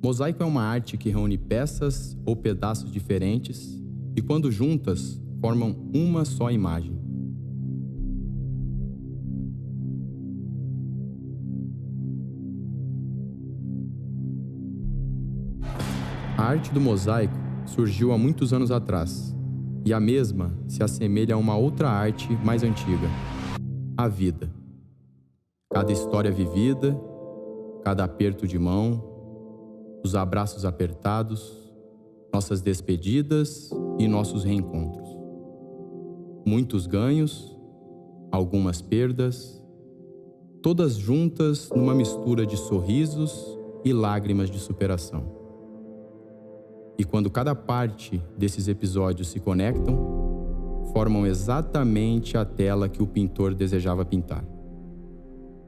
Mosaico é uma arte que reúne peças ou pedaços diferentes e, quando juntas, formam uma só imagem. A arte do mosaico surgiu há muitos anos atrás, e a mesma se assemelha a uma outra arte mais antiga, a vida. Cada história vivida, cada aperto de mão, os abraços apertados, nossas despedidas e nossos reencontros. Muitos ganhos, algumas perdas, todas juntas numa mistura de sorrisos e lágrimas de superação. E quando cada parte desses episódios se conectam, formam exatamente a tela que o pintor desejava pintar.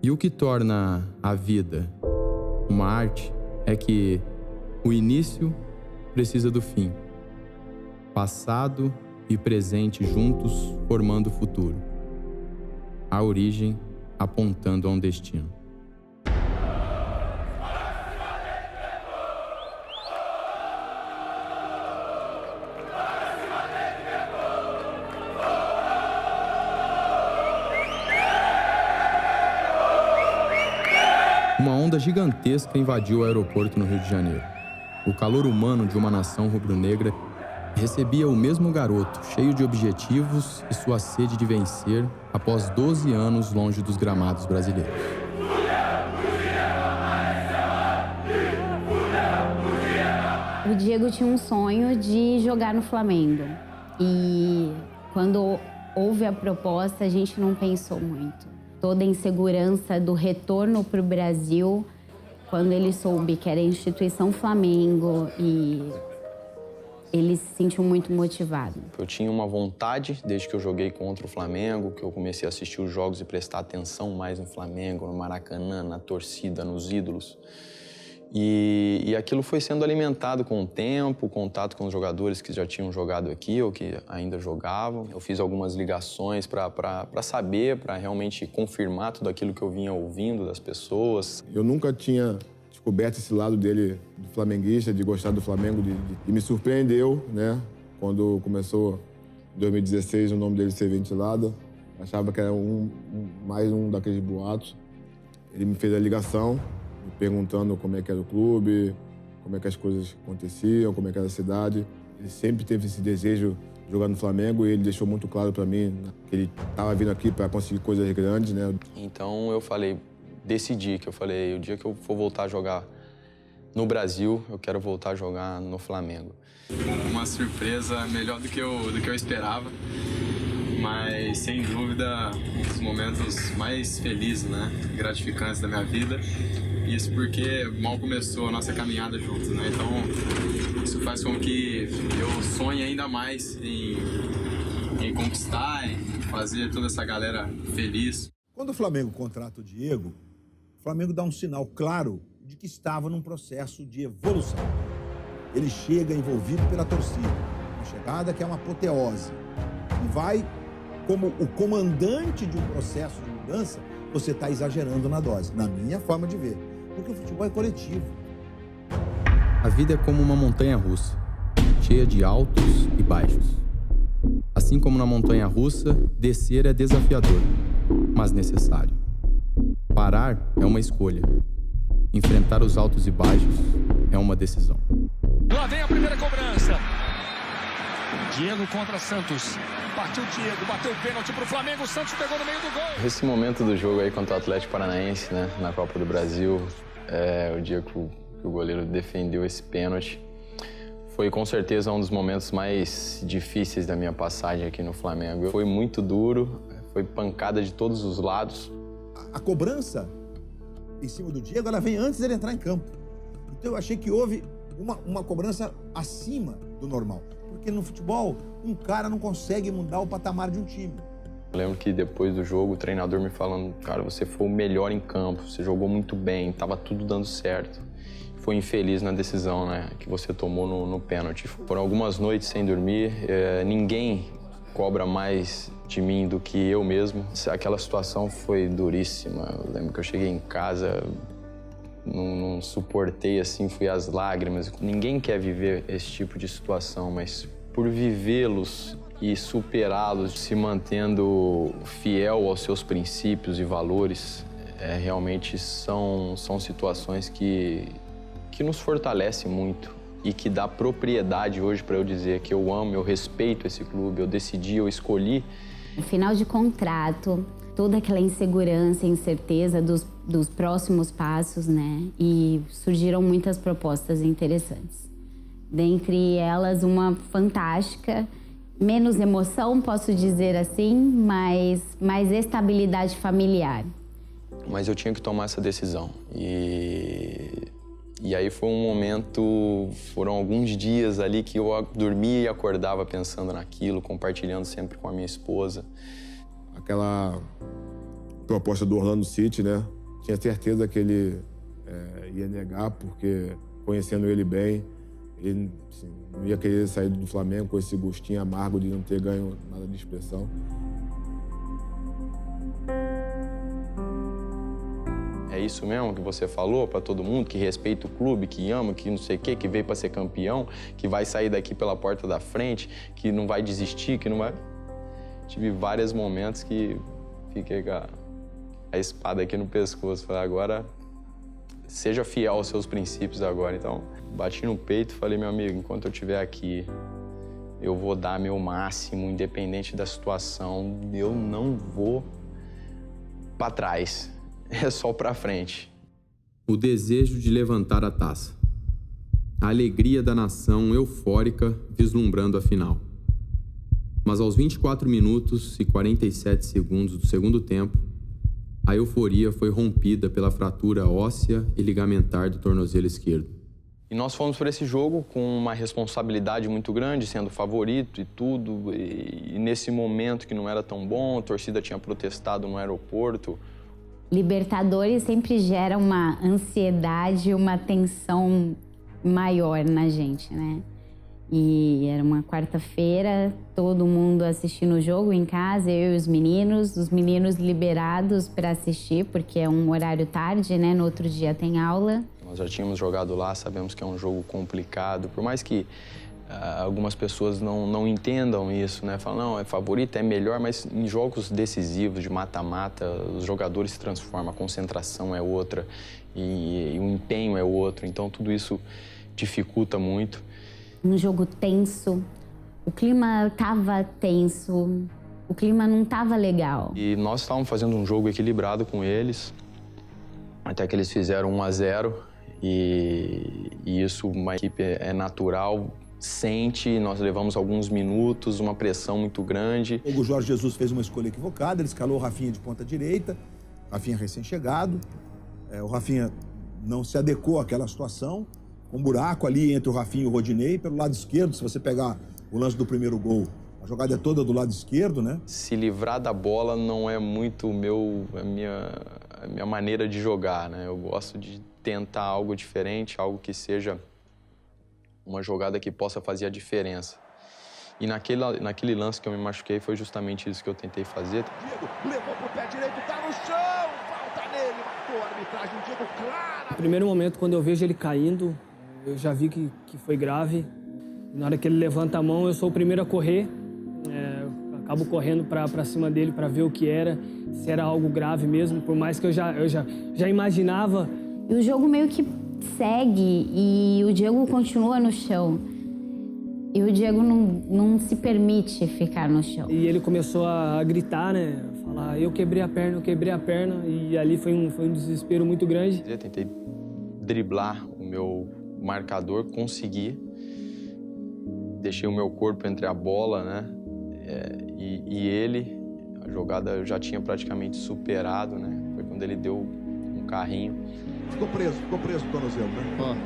E o que torna a vida uma arte é que o início precisa do fim, passado e presente juntos formando o futuro, a origem apontando a um destino. Uma onda gigantesca invadiu o aeroporto no Rio de Janeiro. O calor humano de uma nação rubro-negra recebia o mesmo garoto, cheio de objetivos e sua sede de vencer após 12 anos longe dos gramados brasileiros. O Diego tinha um sonho de jogar no Flamengo. E quando houve a proposta, a gente não pensou muito. Toda a insegurança do retorno para o Brasil, quando ele soube que era a instituição Flamengo, e ele se sentiu muito motivado. Eu tinha uma vontade, desde que eu joguei contra o Flamengo, que eu comecei a assistir os jogos e prestar atenção mais no Flamengo, no Maracanã, na torcida, nos ídolos. E aquilo foi sendo alimentado com o tempo, o contato com os jogadores que já tinham jogado aqui ou que ainda jogavam. Eu fiz algumas ligações para saber, para realmente confirmar tudo aquilo que eu vinha ouvindo das pessoas. Eu nunca tinha descoberto esse lado dele, do flamenguista, de gostar do Flamengo, e me surpreendeu, né? Quando começou em 2016 o nome dele ser ventilado. Achava que era mais um daqueles boatos. Ele me fez a ligação, me perguntando como é que era o clube, como é que as coisas aconteciam, como é que era a cidade. Ele sempre teve esse desejo de jogar no Flamengo e ele deixou muito claro para mim que ele estava vindo aqui para conseguir coisas grandes, né? Então eu falei, decidi que eu falei, o dia que eu for voltar a jogar no Brasil, eu quero voltar a jogar no Flamengo. Uma surpresa melhor do que eu esperava, mas sem dúvida um dos momentos mais felizes, né? Gratificantes da minha vida. Isso porque mal começou a nossa caminhada juntos, né? Então, isso faz com que eu sonhe ainda mais em conquistar, em fazer toda essa galera feliz. Quando o Flamengo contrata o Diego, o Flamengo dá um sinal claro de que estava num processo de evolução. Ele chega envolvido pela torcida, uma chegada que é uma apoteose. E vai, como o comandante de um processo de mudança, você está exagerando na dose, na minha forma de ver. Porque o futebol é coletivo. A vida é como uma montanha-russa, cheia de altos e baixos. Assim como na montanha-russa, descer é desafiador, mas necessário. Parar é uma escolha. Enfrentar os altos e baixos é uma decisão. Lá vem a primeira cobrança. Diego contra Santos. Partiu o Diego, bateu o pênalti pro Flamengo, o Santos pegou no meio do gol. Esse momento do jogo aí contra o Atlético Paranaense, né, na Copa do Brasil, o dia que o goleiro defendeu esse pênalti, foi com certeza um dos momentos mais difíceis da minha passagem aqui no Flamengo. Foi muito duro, foi pancada de todos os lados. A cobrança em cima do Diego, ela vem antes dele entrar em campo. Então eu achei que houve uma cobrança acima do normal. Porque no futebol, um cara não consegue mudar o patamar de um time. Eu lembro que depois do jogo, o treinador me falando, cara, você foi o melhor em campo, você jogou muito bem, tava tudo dando certo. Foi infeliz na decisão, né, que você tomou no pênalti. Foram algumas noites sem dormir, ninguém cobra mais de mim do que eu mesmo. Aquela situação foi duríssima. Eu lembro que eu cheguei em casa não suportei, assim, fui às lágrimas. Ninguém quer viver esse tipo de situação, mas por vivê-los e superá-los, se mantendo fiel aos seus princípios e valores, realmente são situações que nos fortalecem muito e que dá propriedade hoje para eu dizer que eu amo, eu respeito esse clube, eu decidi, eu escolhi. No final de contrato, toda aquela insegurança, incerteza dos próximos passos, né? E surgiram muitas propostas interessantes. Dentre elas, uma fantástica, menos emoção, posso dizer assim, mas mais estabilidade familiar. Mas eu tinha que tomar essa decisão. E aí foi um momento, foram alguns dias ali que eu dormia e acordava pensando naquilo, compartilhando sempre com a minha esposa. Aquela proposta do Orlando City, né? Tinha certeza que ele ia negar, porque conhecendo ele bem, ele assim, não ia querer sair do Flamengo com esse gostinho amargo de não ter ganho nada de expressão. É isso mesmo que você falou para todo mundo, que respeita o clube, que ama, que não sei o quê, que veio para ser campeão, que vai sair daqui pela porta da frente, que não vai desistir, que não vai... Tive vários momentos que fiquei com a espada aqui no pescoço. Falei, agora, seja fiel aos seus princípios agora. Então, bati no peito e falei, meu amigo, enquanto eu estiver aqui, eu vou dar meu máximo, independente da situação. Eu não vou para trás. É só pra frente. O desejo de levantar a taça. A alegria da nação eufórica vislumbrando a final. Mas aos 24 minutos e 47 segundos do segundo tempo, a euforia foi rompida pela fratura óssea e ligamentar do tornozelo esquerdo. E nós fomos para esse jogo com uma responsabilidade muito grande, sendo favorito e tudo. E nesse momento que não era tão bom, a torcida tinha protestado no aeroporto. Libertadores sempre gera uma ansiedade, uma tensão maior na gente, né? E era uma quarta-feira, todo mundo assistindo o jogo em casa, eu e os meninos liberados para assistir, porque é um horário tarde, né? No outro dia tem aula. Nós já tínhamos jogado lá, sabemos que é um jogo complicado, por mais que algumas pessoas não entendam isso, né? Falam, não, é favorito, é melhor, mas em jogos decisivos, de mata-mata, os jogadores se transformam, a concentração é outra e o empenho é outro, então tudo isso dificulta muito. Um jogo tenso, o clima estava tenso, o clima não estava legal. E nós estávamos fazendo um jogo equilibrado com eles, até que eles fizeram 1-0 e isso, uma equipe é natural, sente, nós levamos alguns minutos, uma pressão muito grande. O Jorge Jesus fez uma escolha equivocada, ele escalou o Rafinha de ponta direita, Rafinha recém-chegado, o Rafinha não se adequou àquela situação, um buraco ali entre o Rafinha e o Rodinei, pelo lado esquerdo, se você pegar o lance do primeiro gol, a jogada é toda do lado esquerdo, né? Se livrar da bola não é muito a minha maneira de jogar, né? Eu gosto de tentar algo diferente, algo que seja uma jogada que possa fazer a diferença. E naquele lance que eu me machuquei, foi justamente isso que eu tentei fazer. Diego levou pro pé direito, tá no chão, falta nele, matou a arbitragem, Diego, claro. No primeiro momento, quando eu vejo ele caindo, eu já vi que foi grave. Na hora que ele levanta a mão, eu sou o primeiro a correr. Acabo correndo para cima dele para ver o que era, se era algo grave mesmo, por mais que eu já imaginava. E o jogo meio que segue e o Diego continua no chão. E o Diego não se permite ficar no chão. E ele começou a gritar, né? Falar, eu quebrei a perna. E ali foi um desespero muito grande. Eu tentei driblar o meu marcador, consegui. Deixei o meu corpo entre a bola, né? E ele, a jogada eu já tinha praticamente superado, né? Foi quando ele deu um carrinho. Ficou preso o tornozelo, né?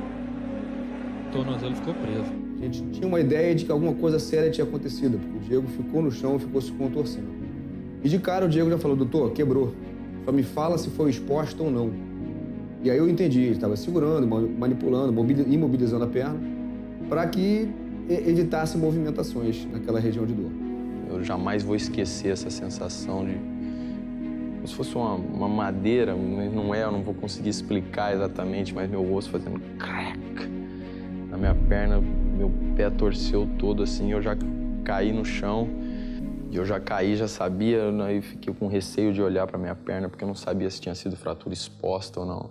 O tornozelo ficou preso. A gente tinha uma ideia de que alguma coisa séria tinha acontecido, porque o Diego ficou no chão e ficou se contorcendo. E de cara o Diego já falou, doutor, quebrou. Só me fala se foi exposto ou não. E aí eu entendi, ele estava segurando, manipulando, imobilizando a perna, para que evitasse movimentações naquela região de dor. Eu jamais vou esquecer essa sensação como se fosse uma madeira, mas não é, eu não vou conseguir explicar exatamente, mas meu osso fazendo crack na minha perna, meu pé torceu todo assim, eu já caí no chão. E eu já caí, já sabia, né, e fiquei com receio de olhar para minha perna, porque eu não sabia se tinha sido fratura exposta ou não.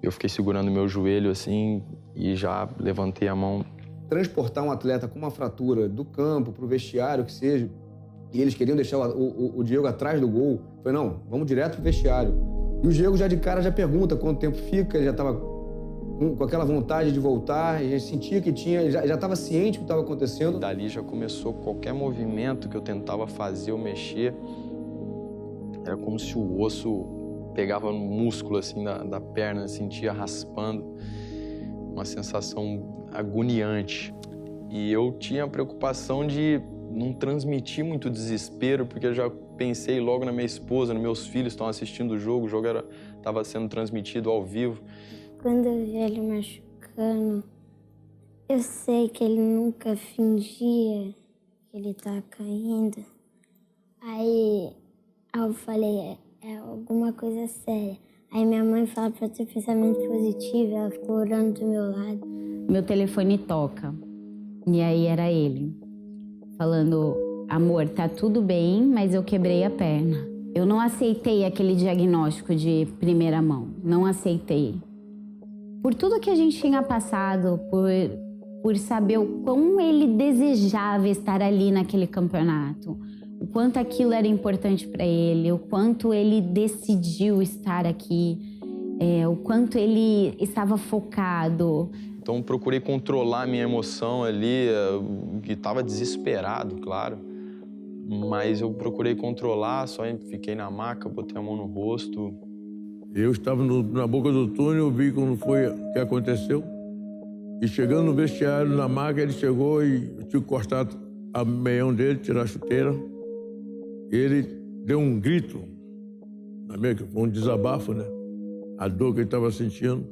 Eu fiquei segurando meu joelho assim e já levantei a mão. Transportar um atleta com uma fratura do campo para o vestiário, que seja, e eles queriam deixar o Diego atrás do gol. Eu falei, não, vamos direto pro vestiário. E o Diego já de cara já pergunta quanto tempo fica, ele já estava com aquela vontade de voltar, e a gente sentia que tinha, já estava ciente do que estava acontecendo. Dali já começou qualquer movimento que eu tentava fazer ou mexer, era como se o osso pegava no músculo assim da perna, sentia raspando, uma sensação agoniante. E eu tinha a preocupação de não transmitir muito desespero, porque eu já pensei logo na minha esposa, nos meus filhos estão assistindo o jogo estava sendo transmitido ao vivo. Quando eu vi ele machucando, eu sei que ele nunca fingia que ele tá caindo. Aí eu falei, é alguma coisa séria. Aí minha mãe fala pra ter pensamento positivo, ela ficou orando do meu lado. Meu telefone toca, e aí era ele, falando, amor, tá tudo bem, mas eu quebrei a perna. Eu não aceitei aquele diagnóstico de primeira mão, não aceitei. Por tudo que a gente tinha passado, por saber o quão ele desejava estar ali naquele campeonato, o quanto aquilo era importante para ele, o quanto ele decidiu estar aqui, o quanto ele estava focado. Então procurei controlar minha emoção ali, que estava desesperado, claro. Mas eu procurei controlar, só fiquei na maca, botei a mão no rosto. Eu estava na boca do túnel, vi como foi o que aconteceu. E chegando no vestiário, na maca, ele chegou e eu tive que cortar a meião dele, tirar a chuteira. Ele deu um grito, foi um desabafo, né? A dor que ele estava sentindo.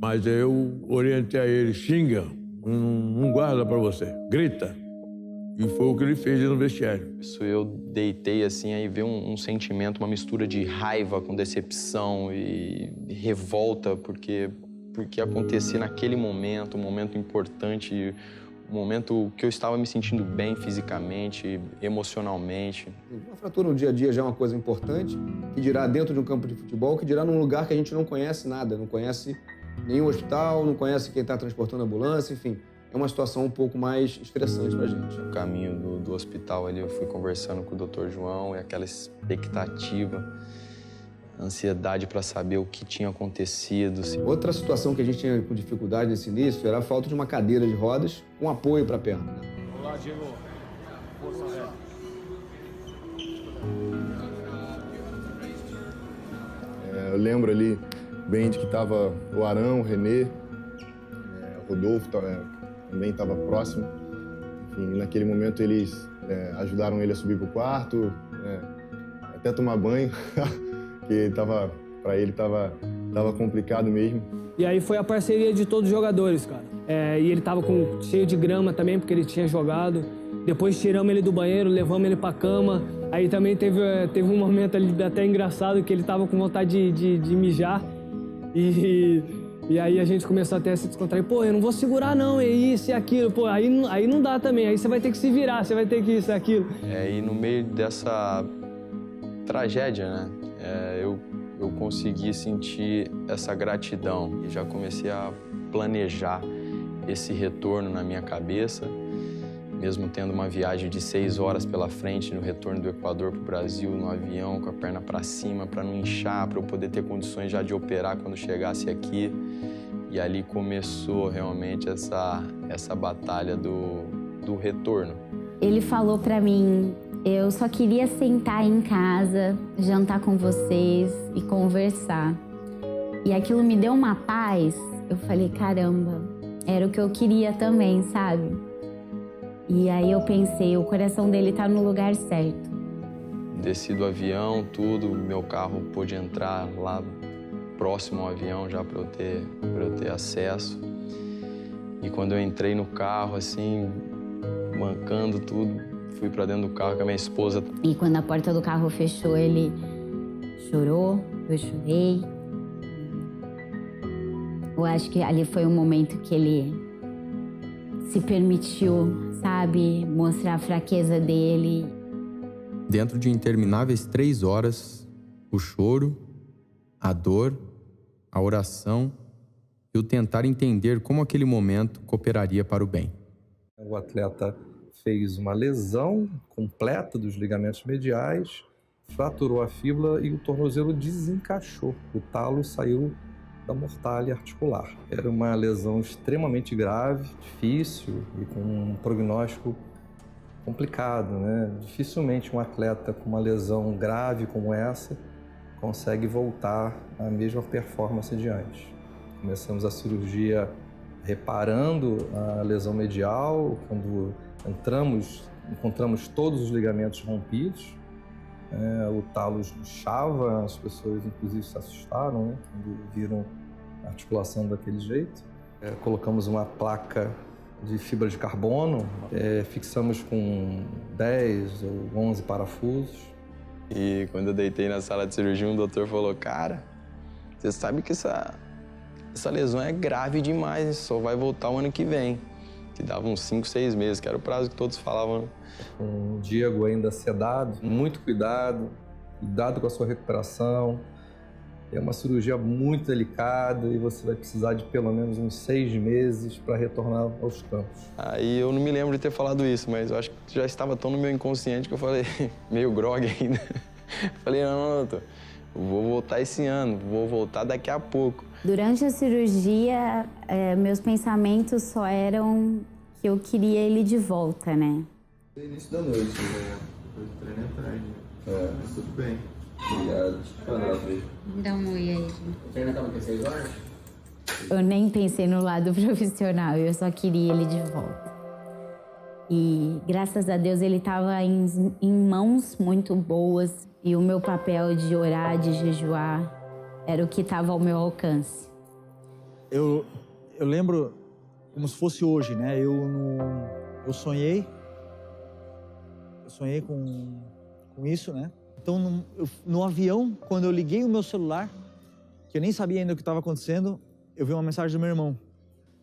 Mas eu orientei a ele, xinga, não guarda para você, grita. E foi o que ele fez no vestiário. Isso eu deitei assim, aí veio um sentimento, uma mistura de raiva com decepção e revolta, porque acontecia naquele momento, um momento importante, um momento que eu estava me sentindo bem fisicamente, emocionalmente. Uma fratura no dia a dia já é uma coisa importante, que dirá dentro de um campo de futebol, que dirá num lugar que a gente não conhece nada, não conhece nenhum hospital, não conhece quem está transportando a ambulância, enfim. É uma situação um pouco mais estressante pra gente. No caminho do hospital ali, eu fui conversando com o Dr. João e aquela expectativa, ansiedade para saber o que tinha acontecido. Outra situação que a gente tinha com dificuldade nesse início era a falta de uma cadeira de rodas com apoio para a perna. Né? Olá, Diego. Força reta. Eu lembro ali bem de que estava o Arão, o Renê, o Rodolfo também estava próximo. Enfim, naquele momento eles ajudaram ele a subir para o quarto, até tomar banho, que para ele estava complicado mesmo. E aí foi a parceria de todos os jogadores, cara. E ele estava cheio de grama também, porque ele tinha jogado. Depois tiramos ele do banheiro, levamos ele para a cama. Aí também teve um momento ali até engraçado que ele estava com vontade de mijar. E aí a gente começou até a se descontrair. Pô, eu não vou segurar não, é isso e aquilo. Pô, aí não dá também, aí você vai ter que se virar, você vai ter que isso e aquilo. E no meio dessa tragédia, né, eu consegui sentir essa gratidão. E já comecei a planejar esse retorno na minha cabeça, mesmo tendo uma viagem de 6 horas pela frente no retorno do Equador para o Brasil, no avião, com a perna para cima, para não inchar, para eu poder ter condições já de operar quando chegasse aqui. E ali começou realmente essa batalha do retorno. Ele falou para mim, eu só queria sentar em casa, jantar com vocês e conversar. E aquilo me deu uma paz. Eu falei, caramba, era o que eu queria também, sabe? E aí eu pensei, o coração dele tá no lugar certo. Desci do avião, tudo, meu carro pôde entrar lá próximo ao avião já para eu ter acesso. E quando eu entrei no carro, assim, mancando tudo, Fui para dentro do carro com a minha esposa. E quando a porta do carro fechou, ele chorou, eu chorei. Eu acho que ali foi um momento que ele se permitiu, sabe, mostrar a fraqueza dele. Dentro de intermináveis 3 horas, o choro, a dor, a oração e o tentar entender como aquele momento cooperaria para o bem. O atleta fez uma lesão completa dos ligamentos mediais, fraturou a fíbula e o tornozelo desencaixou. O talo saiu da mortalha articular. Era uma lesão extremamente grave, difícil e com um prognóstico complicado, né? Dificilmente um atleta com uma lesão grave como essa consegue voltar à mesma performance de antes. Começamos a cirurgia reparando a lesão medial, quando encontramos todos os ligamentos rompidos. O talo inchava, as pessoas inclusive se assustaram, né, quando viram a articulação daquele jeito. Colocamos uma placa de fibra de carbono, fixamos com 10 ou 11 parafusos. E quando eu deitei na sala de cirurgia, um doutor falou: cara, você sabe que essa lesão é grave demais, só vai voltar o ano que vem. Que dava uns 5, 6 meses, que era o prazo que todos falavam. Com o Diego ainda sedado, muito cuidado com a sua recuperação. É uma cirurgia muito delicada e você vai precisar de pelo menos uns 6 meses para retornar aos campos. Aí eu não me lembro de ter falado isso, mas eu acho que já estava tão no meu inconsciente que eu falei, meio grogue ainda. Falei, não, doutor, vou voltar esse ano, vou voltar daqui a pouco. Durante a cirurgia, meus pensamentos só eram que eu queria ele de volta, né? No início da noite, né? Depois do treino é tarde. Mas tudo bem. Obrigado. Dá um oi aí, gente. O treino acaba com 6 horas? Eu nem pensei no lado profissional, eu só queria ele de volta. E graças a Deus ele estava em mãos muito boas e o meu papel de orar, de jejuar, era o que estava ao meu alcance. Eu lembro como se fosse hoje, né? Eu sonhei com isso, né? Então, no avião, quando eu liguei o meu celular, que eu nem sabia ainda o que estava acontecendo, eu vi uma mensagem do meu irmão.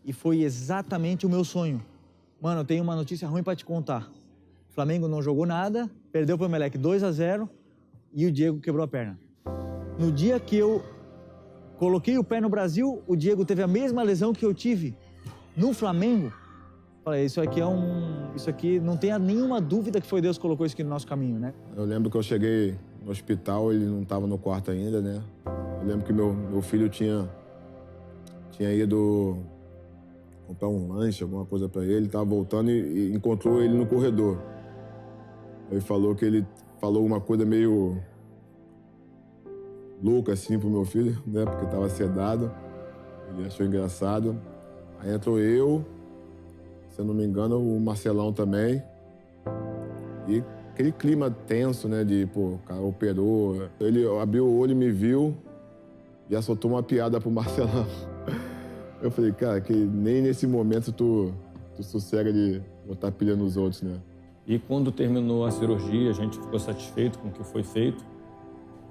E foi exatamente o meu sonho. Mano, eu tenho uma notícia ruim para te contar. O Flamengo não jogou nada, perdeu para o Emelec 2-0 e o Diego quebrou a perna. No dia que eu coloquei o pé no Brasil, o Diego teve a mesma lesão que eu tive no Flamengo. Falei, isso aqui não tenha nenhuma dúvida que foi Deus que colocou isso aqui no nosso caminho, né? Eu lembro que eu cheguei no hospital, ele não estava no quarto ainda, né? Eu lembro que meu filho tinha ido comprar um lanche, alguma coisa para ele, estava voltando e encontrou ele no corredor. Ele falou que ele falou uma coisa meio louca assim pro meu filho, né? Porque estava sedado. Ele achou engraçado. Aí entrou eu, se eu não me engano, o Marcelão também. E aquele clima tenso, né? De, pô, o cara operou. Ele abriu o olho e me viu e já soltou uma piada pro Marcelão. Eu falei, cara, que nem nesse momento tu sossega de botar pilha nos outros, né? E quando terminou a cirurgia, a gente ficou satisfeito com o que foi feito.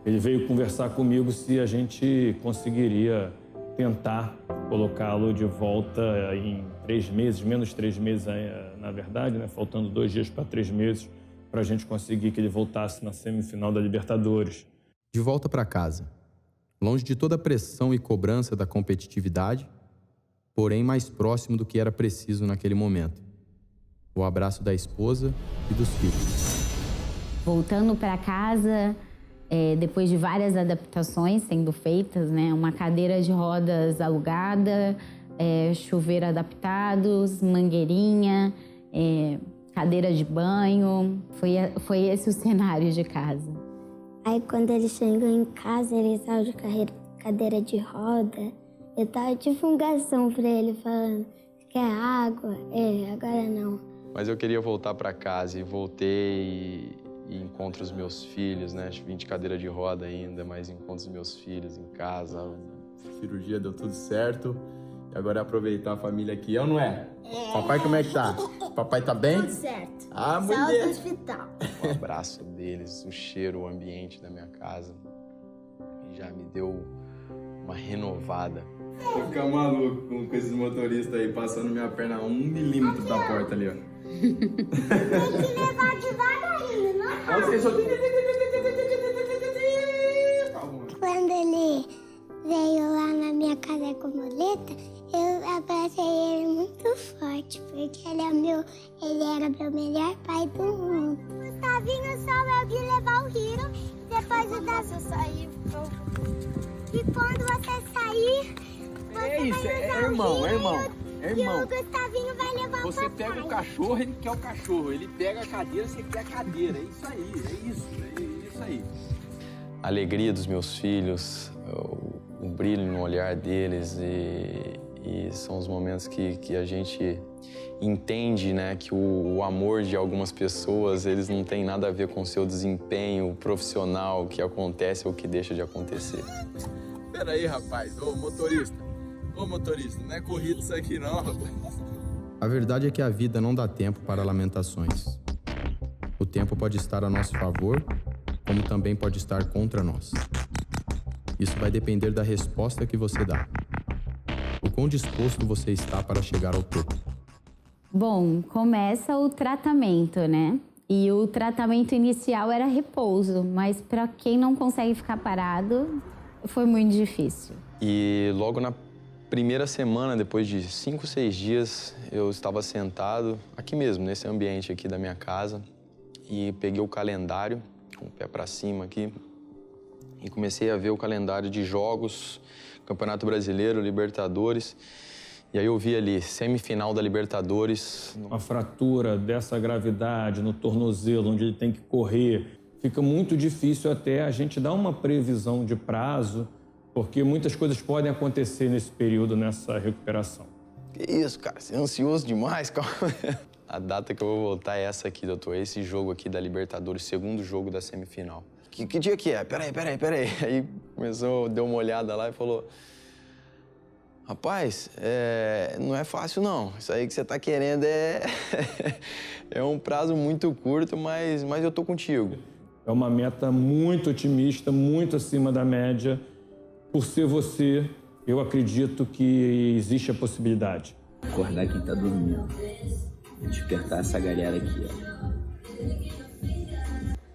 Ele veio conversar comigo se a gente conseguiria tentar colocá-lo de volta em 3 meses, menos 3 meses na verdade, né? Faltando 2 dias para 3 meses, para a gente conseguir que ele voltasse na semifinal da Libertadores. De volta para casa, longe de toda a pressão e cobrança da competitividade, porém mais próximo do que era preciso naquele momento. O abraço da esposa e dos filhos. Voltando para casa, depois de várias adaptações sendo feitas, né? Uma cadeira de rodas alugada, chuveiro adaptados, mangueirinha, cadeira de banho. Foi esse o cenário de casa. Aí quando ele chegou em casa, ele saiu de cadeira de roda. Eu tava de fungação pra ele, falando, quer água? Agora não. Mas eu queria voltar para casa e voltei e encontro os meus filhos, né? Vim de cadeira de roda ainda, mas encontro os meus filhos em casa. A cirurgia deu tudo certo e agora é aproveitar a família aqui, ou não é? Papai, como é que tá? Papai tá bem? Tudo certo. Ah, Saiu mulher. do hospital. O abraço deles, o cheiro, o ambiente da minha casa já me deu uma renovada. Vou ficar maluco com esses motoristas aí, passando minha perna a 1 milímetro da porta ali, ó. Tem que levar devagarinho, não? Quando ele veio lá na minha casa com muleta, eu abracei ele muito forte, porque ele era meu melhor pai do mundo. Gustavinho só eu de levar o Hiro, depois o da... Você sair, e quando você sair, você isso, vai usar irmão, o é irmão, Hiro, é irmão. E o Gustavinho vai levar o Você papai. pega o cachorro, ele quer o cachorro. Ele pega a cadeira, você quer a cadeira. É isso aí, é isso aí. A alegria dos meus filhos, o brilho no olhar deles e são os momentos que a gente entende, né, que o amor de algumas pessoas, eles não tem nada a ver com o seu desempenho profissional, que acontece ou que deixa de acontecer. Peraí, rapaz. Ô, motorista, não é corrida isso aqui não, rapaz. A verdade é que a vida não dá tempo para lamentações. O tempo pode estar a nosso favor, como também pode estar contra nós. Isso vai depender da resposta que você dá. O quão disposto você está para chegar ao topo. Bom, começa o tratamento, né? E o tratamento inicial era repouso, mas para quem não consegue ficar parado, foi muito difícil. E logo na primeira semana, depois de 5, 6 dias, eu estava sentado aqui mesmo, nesse ambiente aqui da minha casa, e peguei o calendário, com o pé para cima aqui, e comecei a ver o calendário de jogos, Campeonato Brasileiro, Libertadores, e aí eu vi ali, semifinal da Libertadores. Uma fratura dessa gravidade no tornozelo, onde ele tem que correr, fica muito difícil até a gente dar uma previsão de prazo, porque muitas coisas podem acontecer nesse período, nessa recuperação. Que isso, cara, você é ansioso demais, calma. A data que eu vou voltar é essa aqui, doutor, esse jogo aqui da Libertadores, segundo jogo da semifinal. Que dia que é? Peraí. Aí deu uma olhada lá e falou: rapaz, não é fácil não, isso aí que você tá querendo é um prazo muito curto, mas eu tô contigo. É uma meta muito otimista, muito acima da média. Por ser você, eu acredito que existe a possibilidade. Acordar quem tá dormindo, despertar essa galera aqui, ó.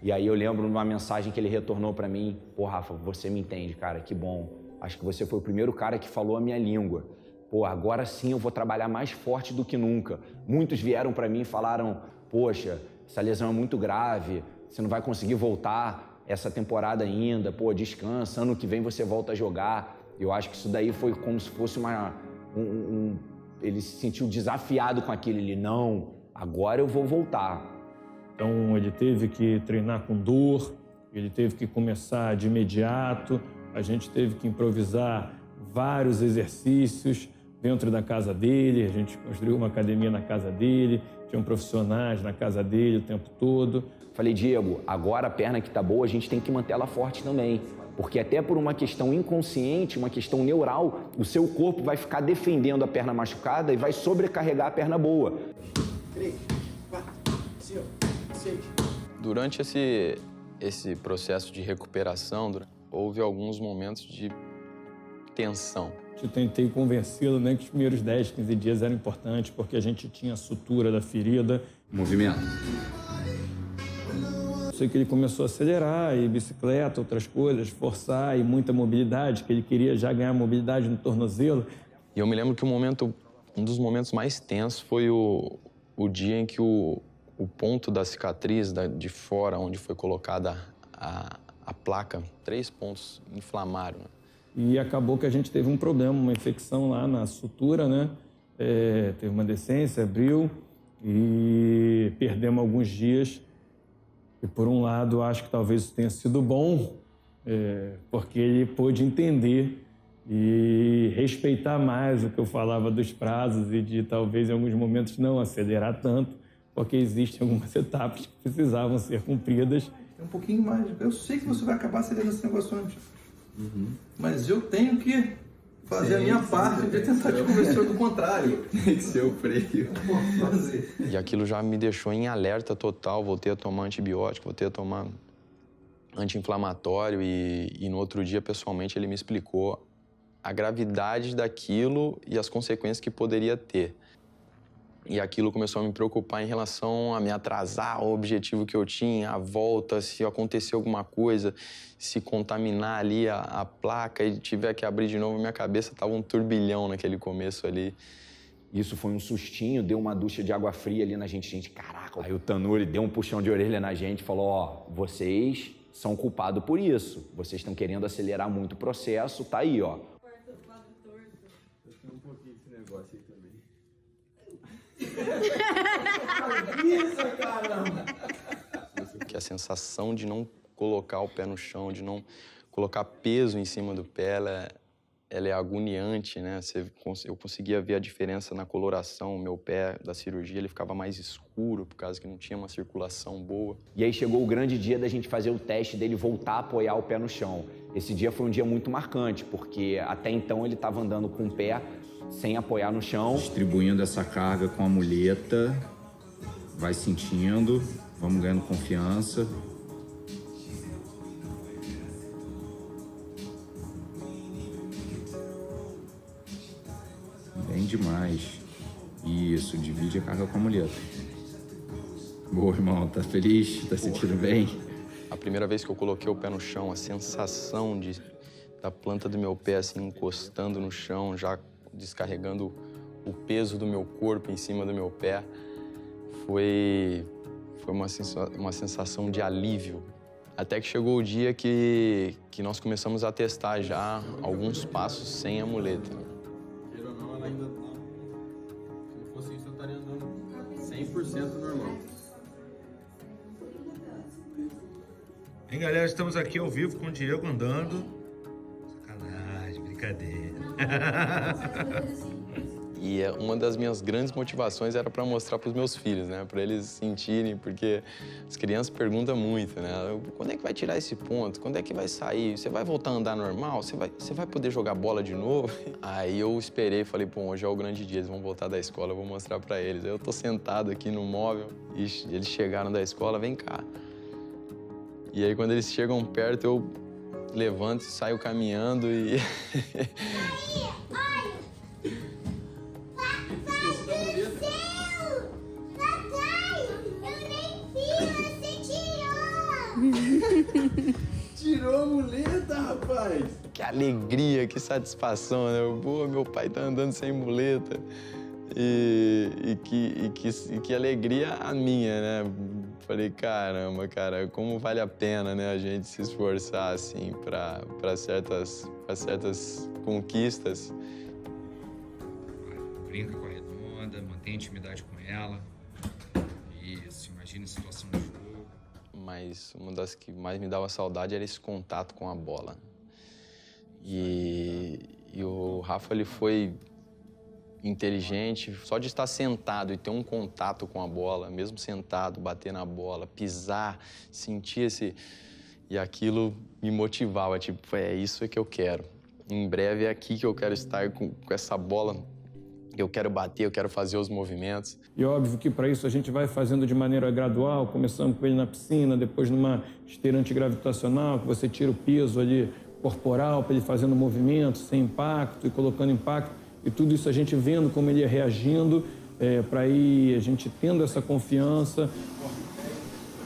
E aí eu lembro de uma mensagem que ele retornou pra mim: pô, Rafa, você me entende, cara, que bom. Acho que você foi o primeiro cara que falou a minha língua. Pô, agora sim eu vou trabalhar mais forte do que nunca. Muitos vieram pra mim e falaram: poxa, essa lesão é muito grave, você não vai conseguir voltar essa temporada ainda, pô, descansa, ano que vem você volta a jogar. Eu acho que isso daí foi como se fosse ele se sentiu desafiado com aquilo, ele, não, agora eu vou voltar. Então ele teve que treinar com dor, ele teve que começar de imediato, a gente teve que improvisar vários exercícios dentro da casa dele, a gente construiu uma academia na casa dele, tinham profissionais na casa dele o tempo todo. Falei: Diego, agora a perna que tá boa, a gente tem que manter ela forte também. Porque até por uma questão inconsciente, uma questão neural, o seu corpo vai ficar defendendo a perna machucada e vai sobrecarregar a perna boa. 3, 4, 5, 6. Durante esse processo de recuperação, houve alguns momentos de tensão. Eu tentei convencê-lo, né, que os primeiros 10, 15 dias eram importantes, porque a gente tinha a sutura da ferida. Movimento. Sei que ele começou a acelerar, e bicicleta, outras coisas, forçar, e muita mobilidade, que ele queria já ganhar mobilidade no tornozelo. E eu me lembro que um dos momentos mais tensos foi o dia em que o ponto da cicatriz de fora, onde foi colocada a placa, 3 pontos inflamaram, né? E acabou que a gente teve um problema, uma infecção lá na sutura, né? Teve uma decência, abriu, e perdemos alguns dias. E, por um lado, acho que talvez isso tenha sido bom, porque ele pôde entender e respeitar mais o que eu falava dos prazos e de, talvez, em alguns momentos, não acelerar tanto, porque existem algumas etapas que precisavam ser cumpridas. Um pouquinho mais. Eu sei que você vai acabar acelerando esse negócio antes. Mas eu tenho que fazer a minha parte de tentar te convencer do contrário. Tem que ser o freio. Fazer. E aquilo já me deixou em alerta total. Voltei a tomar antibiótico, voltei a tomar anti-inflamatório e no outro dia, pessoalmente, ele me explicou a gravidade daquilo e as consequências que poderia ter. E aquilo começou a me preocupar em relação a me atrasar ao objetivo que eu tinha, a volta, se acontecer alguma coisa, se contaminar ali a placa e tiver que abrir de novo, minha cabeça tava um turbilhão naquele começo ali. Isso foi um sustinho, deu uma ducha de água fria ali na gente, caraca. Aí o Tanuri deu um puxão de orelha na gente, falou, ó, vocês são culpados por isso, vocês estão querendo acelerar muito o processo, tá aí, ó. Eu tenho um pouquinho desse negócio aí também. Que a sensação de não colocar o pé no chão, de não colocar peso em cima do pé, ela é agoniante, né? Eu conseguia ver a diferença na coloração, o meu pé da cirurgia, ele ficava mais escuro, por causa que não tinha uma circulação boa. E aí chegou o grande dia da gente fazer o teste dele voltar a apoiar o pé no chão. Esse dia foi um dia muito marcante, porque até então ele estava andando com o pé sem apoiar no chão. Distribuindo essa carga com a muleta, vai sentindo, vamos ganhando confiança. Bem demais. Isso, divide a carga com a muleta. Boa, irmão, tá feliz? Tá sentindo bem? A primeira vez que eu coloquei o pé no chão, a sensação da planta do meu pé assim encostando no chão, já descarregando o peso do meu corpo em cima do meu pé, foi uma sensação de alívio. Até que chegou o dia que nós começamos a testar já alguns passos sem a muleta. Queira ou não, ela ainda tá... Se não fosse isso, eu estaria andando 100% normal. Hein, galera, estamos aqui ao vivo com o Diego andando. Sacanagem, brincadeira. E uma das minhas grandes motivações era para mostrar para os meus filhos, né? Para eles sentirem, porque as crianças perguntam muito, né? Quando é que vai tirar esse ponto? Quando é que vai sair? Você vai voltar a andar normal? Você vai poder jogar bola de novo? Aí eu esperei e falei, pô, hoje é o grande dia, eles vão voltar da escola, eu vou mostrar para eles. Aí eu tô sentado aqui no móvel e eles chegaram da escola, vem cá. E aí quando eles chegam perto, eu levanto e saio caminhando e... Tirou a muleta, rapaz! Que alegria, que satisfação, né? Pô, meu pai tá andando sem muleta. E que alegria a minha, né? Falei, caramba, cara, como vale a pena, né, a gente se esforçar, assim, pra certas conquistas. Brinca com a redonda, mantém intimidade com ela. Isso, imagina a situação de jogo. Mas uma das que mais me dava saudade era esse contato com a bola. E o Rafa, ele foi inteligente, só de estar sentado e ter um contato com a bola, mesmo sentado, bater na bola, pisar, sentir esse... E aquilo me motivava, tipo, é isso que eu quero. Em breve é aqui que eu quero estar com essa bola, eu quero bater, eu quero fazer os movimentos. E óbvio que para isso a gente vai fazendo de maneira gradual, começando com ele na piscina, depois numa esteira antigravitacional, que você tira o peso ali corporal para ele fazendo movimento, sem impacto e colocando impacto. E tudo isso a gente vendo como ele ia reagindo, para ir a gente tendo essa confiança.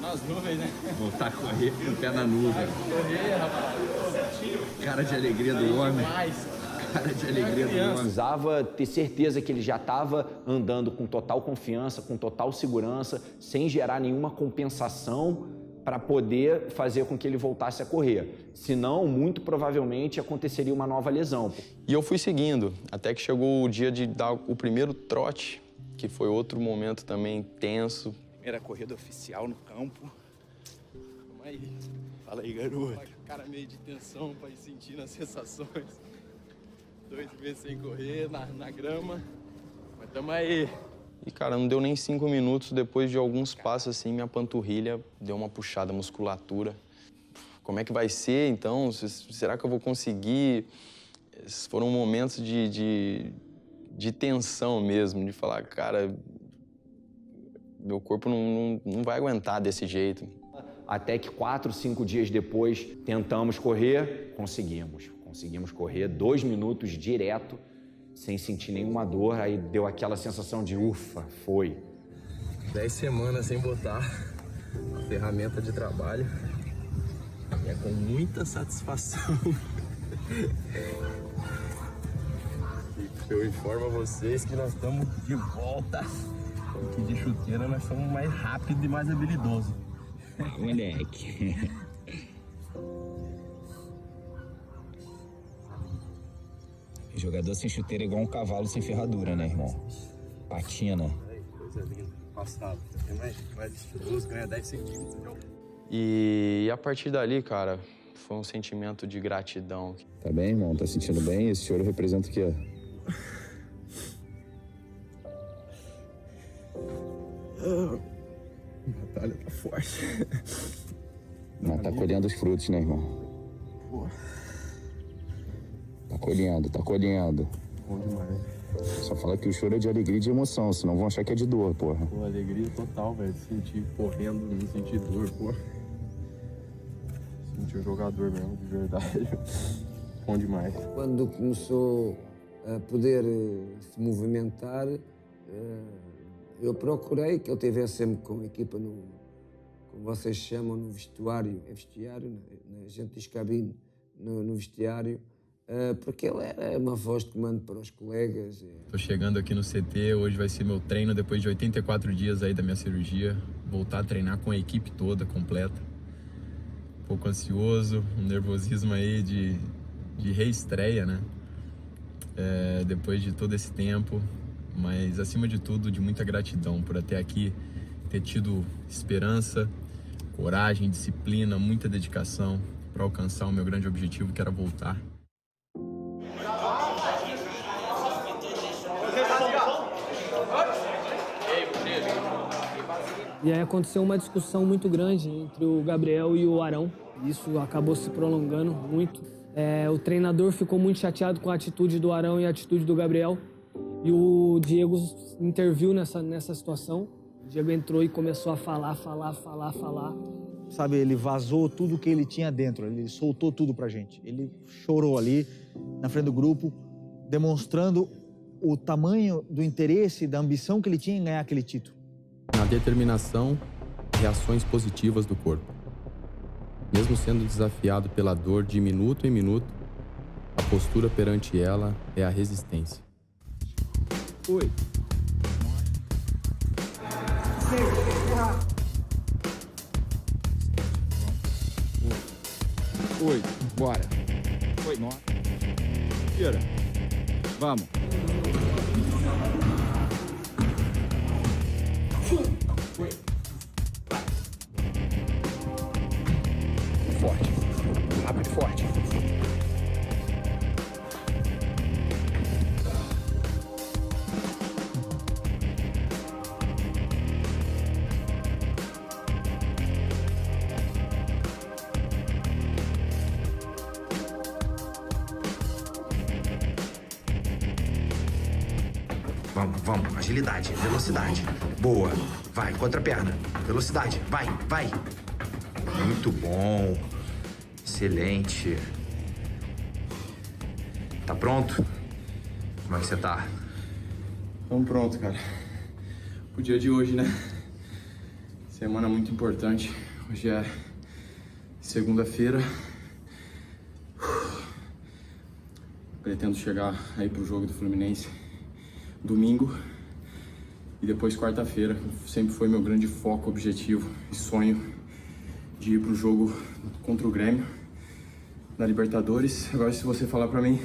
Nas nuvens, né? Voltar a correr com o pé na nuvem. Correr, rapaz. Cara de alegria do homem. Cara de alegria do homem. Precisava ter certeza que ele já estava andando com total confiança, com total segurança, sem gerar nenhuma compensação para poder fazer com que ele voltasse a correr. Senão, muito provavelmente, aconteceria uma nova lesão. E eu fui seguindo, até que chegou o dia de dar o primeiro trote, que foi outro momento também tenso. Primeira corrida oficial no campo. Vamos aí. Fala aí, garoto. Cara meio de tensão pra ir sentindo as sensações. 2 meses sem correr, na grama. Mas tamo aí. E, cara, não deu nem 5 minutos, depois de alguns passos, assim, minha panturrilha deu uma puxada, musculatura. Como é que vai ser, então? Será que eu vou conseguir foram momentos de tensão mesmo, de falar, cara, meu corpo não vai aguentar desse jeito. Até que 4, 5 dias depois, tentamos correr, conseguimos correr 2 minutos direto, sem sentir nenhuma dor, aí deu aquela sensação de ufa, foi. 10 semanas sem botar a ferramenta de trabalho, e é com muita satisfação eu informo a vocês que nós estamos de volta, que de chuteira nós somos mais rápidos e mais habilidosos. Moleque. Jogador sem chuteira é igual um cavalo sem ferradura, né, irmão? Patina. Coisa linda. Passado. É mais estiloso, ganha 10 centímetros. E a partir dali, cara, foi um sentimento de gratidão. Tá bem, irmão? Tá sentindo bem? Esse choro representa o quê? A batalha tá forte. Mas tá colhendo os frutos, né, irmão? Boa. Tá colhendo. Bom demais. Só fala que o choro é de alegria e de emoção, senão vão achar que é de dor, porra. Pô, alegria total, velho. Sentir correndo, não sentir dor, pô. Sentir um jogador mesmo, de verdade. Bom demais. Quando começou a poder se movimentar, eu procurei que ele estivesse sempre com a equipa no, como vocês chamam, no vestuário. É vestiário, a gente diz cabine, no vestiário. Porque ele era uma voz de comando para os colegas. Tô chegando aqui no CT, hoje vai ser meu treino depois de 84 dias aí da minha cirurgia. Voltar a treinar com a equipe toda, completa. Um pouco ansioso, um nervosismo aí de reestreia, né? Depois de todo esse tempo, mas acima de tudo, de muita gratidão por até aqui ter tido esperança, coragem, disciplina, muita dedicação para alcançar o meu grande objetivo, que era voltar. E aí aconteceu uma discussão muito grande entre o Gabriel e o Arão. Isso acabou se prolongando muito. O treinador ficou muito chateado com a atitude do Arão e a atitude do Gabriel. E o Diego interviu nessa situação. O Diego entrou e começou a falar. Sabe, ele vazou tudo que ele tinha dentro, ele soltou tudo pra gente. Ele chorou ali, na frente do grupo, demonstrando o tamanho do interesse, da ambição que ele tinha em ganhar aquele título. Na determinação, reações positivas do corpo. Mesmo sendo desafiado pela dor de minuto em minuto, a postura perante ela é a resistência. 8. 8, bora. 8, 9. Tira. Vamos. Forte. Rápido, forte. Vamos. Agilidade, velocidade. Boa. Vai, contra a perna. Velocidade. Vai. Muito bom. Excelente. Tá pronto? Como é que você tá? Tamo pronto, cara. O dia de hoje, né? Semana muito importante. Hoje é segunda-feira. Pretendo chegar aí pro jogo do Fluminense domingo. E depois quarta-feira. Sempre foi meu grande foco, objetivo e sonho de ir pro jogo contra o Grêmio na Libertadores. Agora, se você falar pra mim,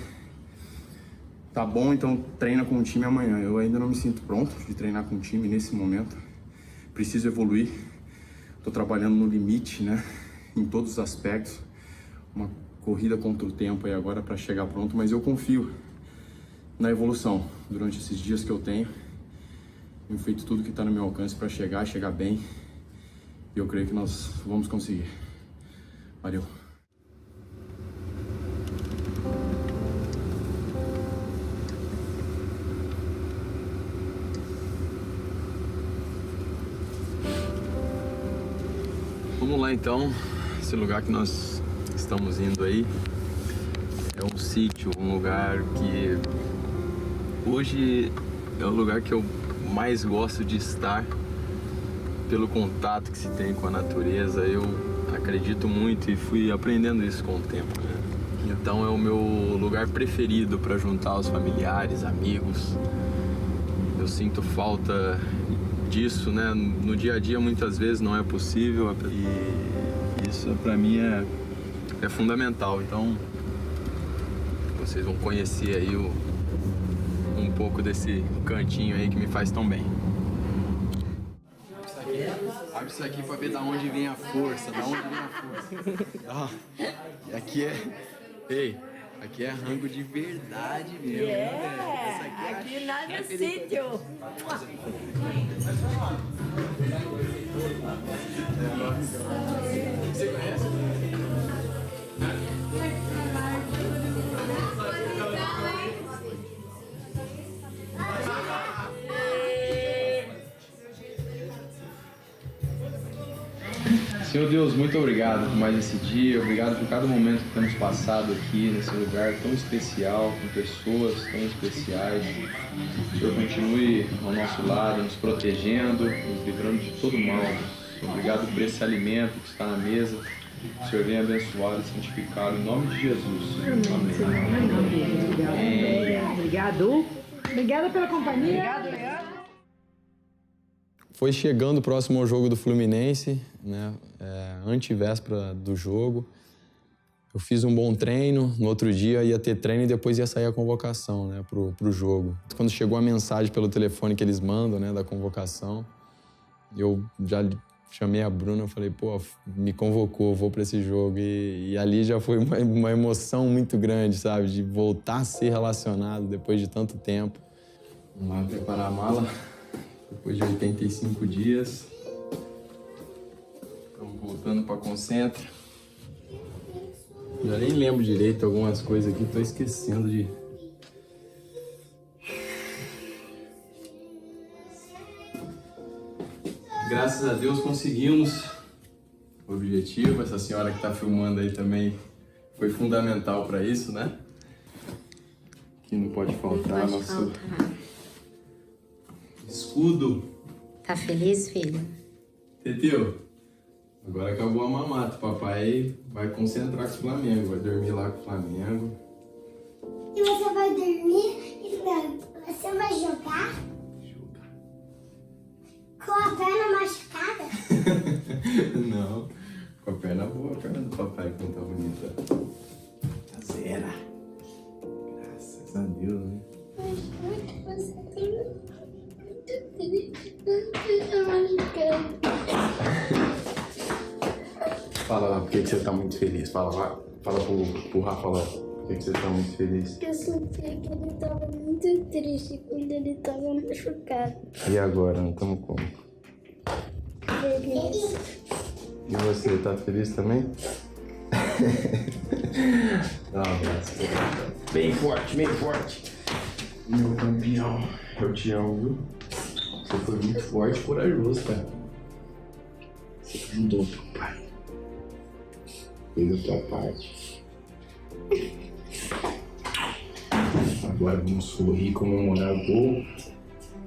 tá bom, então treina com o time amanhã. Eu ainda não me sinto pronto de treinar com o time nesse momento. Preciso evoluir. Tô trabalhando no limite, né? Em todos os aspectos. Uma corrida contra o tempo aí agora para chegar pronto, mas eu confio na evolução durante esses dias que eu tenho. Tenho feito tudo que tá no meu alcance para chegar bem. E eu creio que nós vamos conseguir. Valeu. Vamos lá então, esse lugar que nós estamos indo aí é um sítio, um lugar que hoje é o lugar que eu mais gosto de estar pelo contato que se tem com a natureza. Eu acredito muito e fui aprendendo isso com o tempo, né? Então é o meu lugar preferido para juntar os familiares, amigos. Eu sinto falta disso, né? No dia a dia muitas vezes não é possível e isso para mim é fundamental. Então vocês vão conhecer aí um pouco desse cantinho aí que me faz tão bem. Abre isso aqui pra ver da onde vem a força, E aqui aqui é rango de verdade mesmo. Aqui nada é sítio. Você conhece? Senhor Deus, muito obrigado por mais esse dia, obrigado por cada momento que temos passado aqui nesse lugar tão especial, com pessoas tão especiais. Que o Senhor continue ao nosso lado, nos protegendo, nos livrando de todo mal. Obrigado por esse alimento que está na mesa. Que o Senhor venha abençoar e santificar em nome de Jesus. Amém. Obrigado. Obrigada pela companhia. Obrigado, Leandro. Foi chegando próximo ao jogo do Fluminense, né? Antevéspera do jogo. Eu fiz um bom treino, no outro dia ia ter treino e depois ia sair a convocação, né, pro jogo. Quando chegou a mensagem pelo telefone que eles mandam, né, da convocação, eu já chamei a Bruna e falei, pô, me convocou, vou para esse jogo. E ali já foi uma emoção muito grande, sabe, de voltar a ser relacionado depois de tanto tempo. Vamos lá preparar a mala. Depois de 85 dias, estamos voltando para a Concentra. Já nem lembro direito algumas coisas aqui, estou esquecendo de... Graças a Deus conseguimos o objetivo. Essa senhora que está filmando aí também foi fundamental para isso, né? Que não pode faltar nosso... escudo. Tá feliz, filho? Teteu, agora acabou a mamata. Papai vai concentrar com o Flamengo, vai dormir lá com o Flamengo. E você vai dormir e você vai jogar? Com a perna machucada? Não, com a perna boa, a perna do papai como tá bonita. Tá zera. Graças a Deus, né? Você tem... Fala lá, por que você tá muito feliz? Fala lá, fala pro Rafa lá, por que você tá muito feliz? Eu senti que ele tava muito triste quando ele tava machucado. E agora, não estamos como? Feliz. E você, tá feliz também? Dá um abraço. Bem forte, bem forte. Meu campeão, eu te amo, viu? Você foi muito forte e corajoso, cara. Você ajudou teu pai. Fez a tua parte. Agora vamos sorrir, comemorar o gol,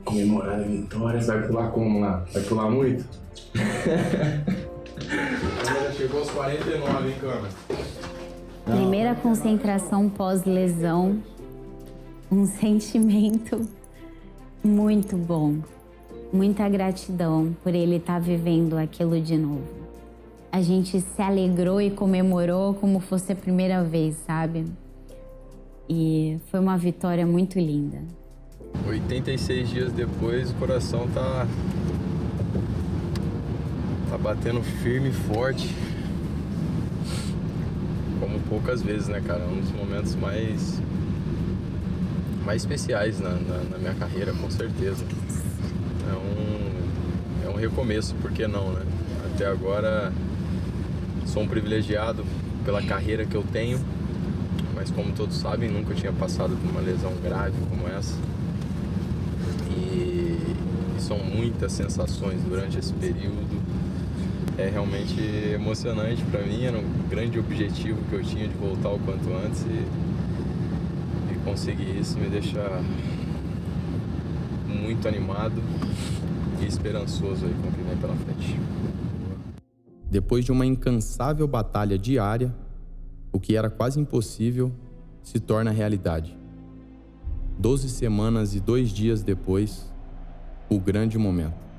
comemorar a vitória. Você vai pular como lá? Vai pular muito? Já chegou aos 49, hein, câmera? Primeira concentração pós-lesão. Um sentimento muito bom. Muita gratidão por ele estar vivendo aquilo de novo. A gente se alegrou e comemorou como fosse a primeira vez, sabe? E foi uma vitória muito linda. 86 dias depois, o coração tá batendo firme e forte. Como poucas vezes, né, cara? Um dos momentos mais especiais na minha carreira, com certeza. É um recomeço, por que não, né? Até agora sou um privilegiado pela carreira que eu tenho, mas como todos sabem, nunca tinha passado por uma lesão grave como essa. E são muitas sensações durante esse período. É realmente emocionante para mim, era um grande objetivo que eu tinha de voltar o quanto antes e conseguir isso me deixa muito animado e esperançoso aí com o que vem pela frente. Depois de uma incansável batalha diária, o que era quase impossível se torna realidade. 12 semanas e 2 dias depois, o grande momento.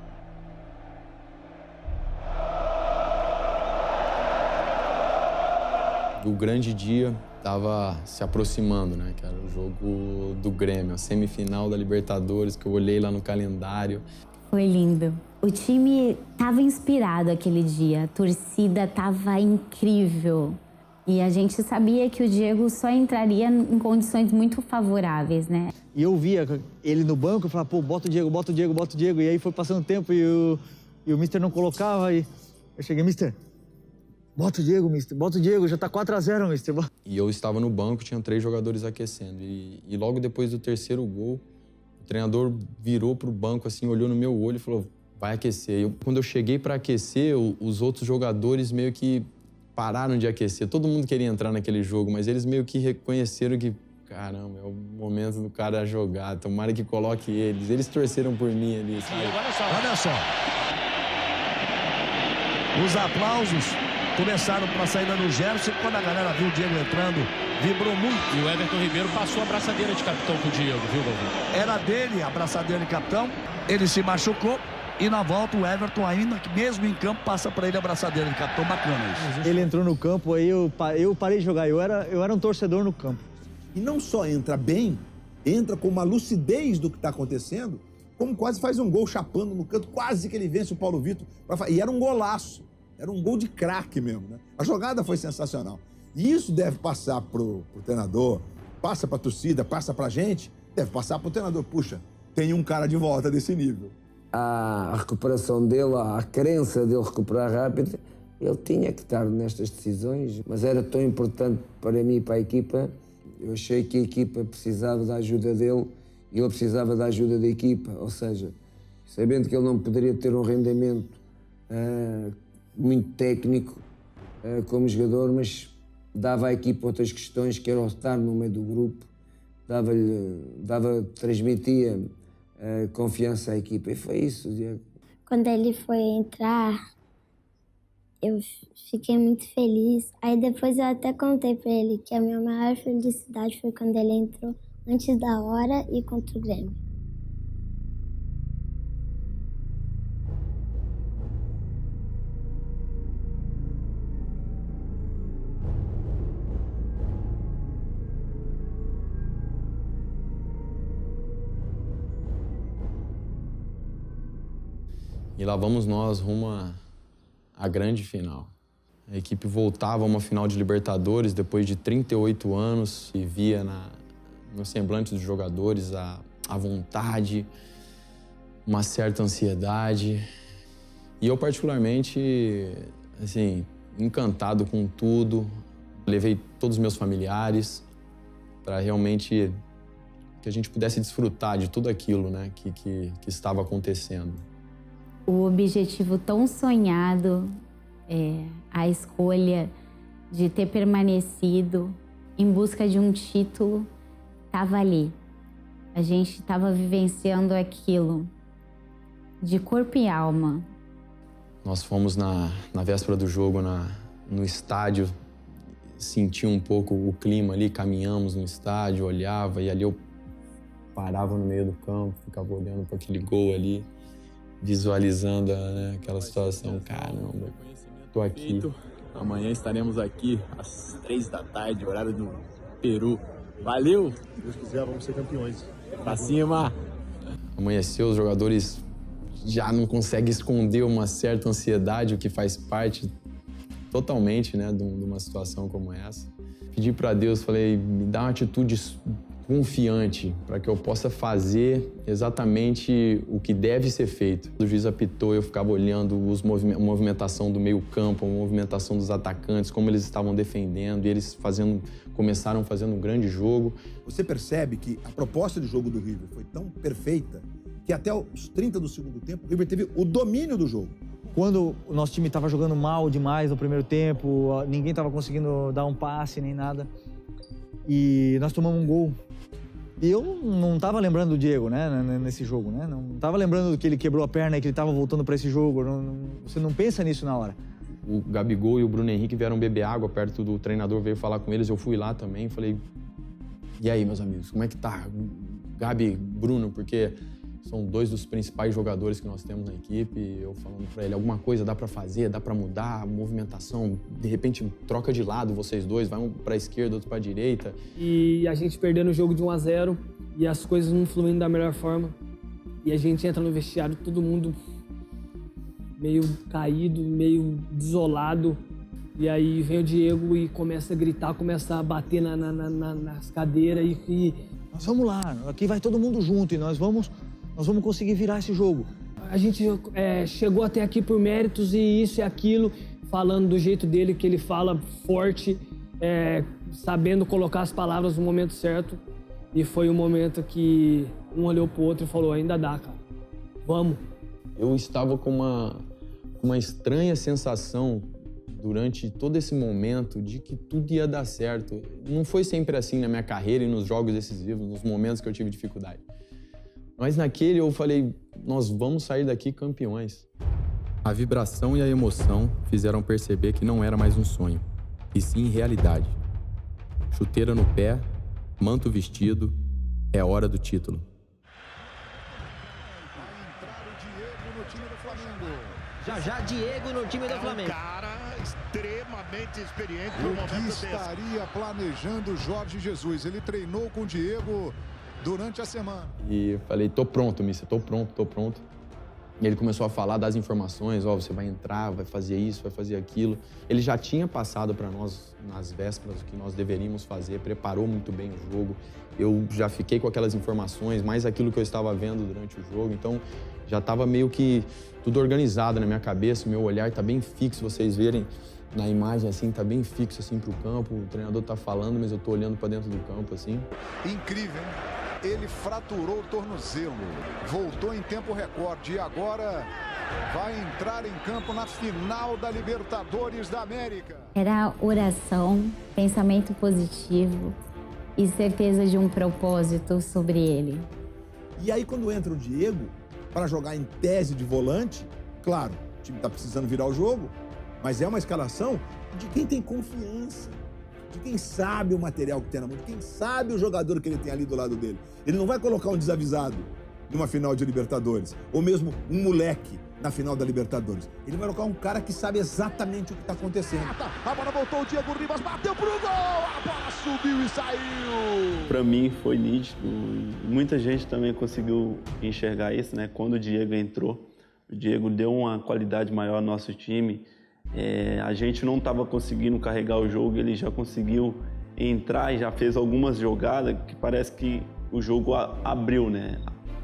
O grande dia estava se aproximando, né? Que era o jogo do Grêmio, a semifinal da Libertadores, que eu olhei lá no calendário. Foi lindo. O time estava inspirado aquele dia, a torcida estava incrível. E a gente sabia que o Diego só entraria em condições muito favoráveis, né? E eu via ele no banco e falava, pô, bota o Diego, bota o Diego, bota o Diego. E aí foi passando o tempo e o mister não colocava. E eu cheguei, mister, bota o Diego, mister, bota o Diego, já tá 4-0, mister. E eu estava no banco, tinha 3 jogadores aquecendo. E logo depois do terceiro gol, o treinador virou pro banco, assim, olhou no meu olho e falou, vai aquecer. Quando eu cheguei para aquecer, os outros jogadores meio que pararam de aquecer. Todo mundo queria entrar naquele jogo, mas eles meio que reconheceram que, caramba, é o momento do cara jogar, tomara que coloque eles. Eles torceram por mim ali, sabe? Olha só. Os aplausos começaram para a saída do Gerson. Quando a galera viu o Diego entrando, vibrou muito. E o Everton Ribeiro passou a abraçadeira de capitão pro Diego, viu, Galvão? Era dele a abraçadeira de capitão. Ele se machucou. E na volta o Everton ainda, mesmo em campo, passa para ele a abraçadeira de capitão. Bacana isso. Ele entrou no campo, aí eu parei de jogar. Eu era um torcedor no campo. E não só entra bem, entra com uma lucidez do que está acontecendo, como quase faz um gol chapando no canto, quase que ele vence o Paulo Vitor. E era um golaço, era um gol de craque mesmo, né? A jogada foi sensacional. E isso deve passar pro treinador, passa pra torcida, passa pra gente, deve passar pro treinador. Puxa, tem um cara de volta desse nível. A recuperação dele, a crença dele recuperar rápido, ele tinha que estar nestas decisões, mas era tão importante para mim e para a equipa. Eu achei que a equipa precisava da ajuda dele e ele precisava da ajuda da equipa, ou seja, sabendo que ele não poderia ter um rendimento muito técnico como jogador, mas dava à equipa outras questões, que era o estar no meio do grupo, transmitia confiança à equipa, e foi isso, Diego. Quando ele foi entrar, eu fiquei muito feliz. Aí depois eu até contei pra ele que a minha maior felicidade foi quando ele entrou antes da hora e contra o Grêmio. E lá vamos nós rumo à grande final. A equipe voltava a uma final de Libertadores depois de 38 anos e via no semblante dos jogadores a vontade, uma certa ansiedade. E eu, particularmente, assim, encantado com tudo. Levei todos os meus familiares para realmente que a gente pudesse desfrutar de tudo aquilo, né, que estava acontecendo. O objetivo tão sonhado, a escolha de ter permanecido em busca de um título, estava ali. A gente estava vivenciando aquilo de corpo e alma. Nós fomos na véspera do jogo no estádio, senti um pouco o clima ali, caminhamos no estádio, olhava, e ali eu parava no meio do campo, ficava olhando para aquele gol ali, visualizando, né, aquela situação. Caramba, tô aqui. Amanhã estaremos aqui às 3 da tarde, horário do Peru. Valeu! Se Deus quiser, vamos ser campeões. Pra cima! Amanheceu, os jogadores já não conseguem esconder uma certa ansiedade, o que faz parte totalmente, né, de uma situação como essa. Pedi para Deus, falei, me dá uma atitude confiante para que eu possa fazer exatamente o que deve ser feito. O juiz apitou, eu ficava olhando a movimentação do meio-campo, a movimentação dos atacantes, como eles estavam defendendo, e eles começaram fazendo um grande jogo. Você percebe que a proposta de jogo do River foi tão perfeita que até os 30 do segundo tempo o River teve o domínio do jogo. Quando o nosso time estava jogando mal demais no primeiro tempo, ninguém estava conseguindo dar um passe nem nada. E nós tomamos um gol. E eu não estava lembrando do Diego, né, nesse jogo, né? Não estava lembrando que ele quebrou a perna e que ele estava voltando para esse jogo. Você não pensa nisso na hora. O Gabigol e o Bruno Henrique vieram beber água perto do treinador, veio falar com eles, eu fui lá também, falei, e aí, meus amigos, como é que tá? Gabi, Bruno, porque são dois dos principais jogadores que nós temos na equipe, eu falando pra ele, alguma coisa dá pra fazer, dá pra mudar a movimentação, de repente troca de lado vocês dois, vai um pra esquerda, outro pra direita. E a gente perdendo o jogo de 1-0 e as coisas não fluindo da melhor forma. E a gente entra no vestiário, todo mundo meio caído, meio desolado. E aí vem o Diego e começa a gritar, começa a bater nas cadeiras e... Nós vamos lá, aqui vai todo mundo junto e nós vamos conseguir virar esse jogo. A gente chegou até aqui por méritos e isso e aquilo, falando do jeito dele, que ele fala forte, sabendo colocar as palavras no momento certo. E foi um momento que um olhou pro outro e falou, ainda dá, cara, vamos. Eu estava com uma estranha sensação durante todo esse momento de que tudo ia dar certo. Não foi sempre assim na minha carreira e nos jogos decisivos, nos momentos que eu tive dificuldade. Mas naquele eu falei, nós vamos sair daqui campeões. A vibração e a emoção fizeram perceber que não era mais um sonho, e sim realidade. Chuteira no pé, manto vestido, é hora do título. Já Diego no time do Flamengo. Cara extremamente experiente no momento desse. O que estaria planejando Jorge Jesus? Ele treinou com o Diego durante a semana. E falei, tô pronto, mister, tô pronto. E ele começou a falar das informações, você vai entrar, vai fazer isso, vai fazer aquilo. Ele já tinha passado para nós, nas vésperas, o que nós deveríamos fazer, preparou muito bem o jogo. Eu já fiquei com aquelas informações, mais aquilo que eu estava vendo durante o jogo, então já estava meio que tudo organizado na minha cabeça, o meu olhar está bem fixo, vocês verem na imagem assim, está bem fixo assim para o campo, o treinador está falando, mas eu estou olhando para dentro do campo assim. Incrível, hein? Ele fraturou o tornozelo, voltou em tempo recorde e agora vai entrar em campo na final da Libertadores da América. Era oração, pensamento positivo e certeza de um propósito sobre ele. E aí quando entra o Diego para jogar em tese de volante, claro, o time está precisando virar o jogo, mas é uma escalação de quem tem confiança, de quem sabe o material que tem na mão, de quem sabe o jogador que ele tem ali do lado dele. Ele não vai colocar um desavisado numa final de Libertadores, ou mesmo um moleque na final da Libertadores. Ele vai colocar um cara que sabe exatamente o que está acontecendo. A bola voltou, o Diego Ribas bateu pro gol, a bola subiu e saiu. Para mim foi nítido, muita gente também conseguiu enxergar isso, né? Quando o Diego entrou, o Diego deu uma qualidade maior ao nosso time. A gente não estava conseguindo carregar o jogo, ele já conseguiu entrar e já fez algumas jogadas que parece que o jogo abriu, né?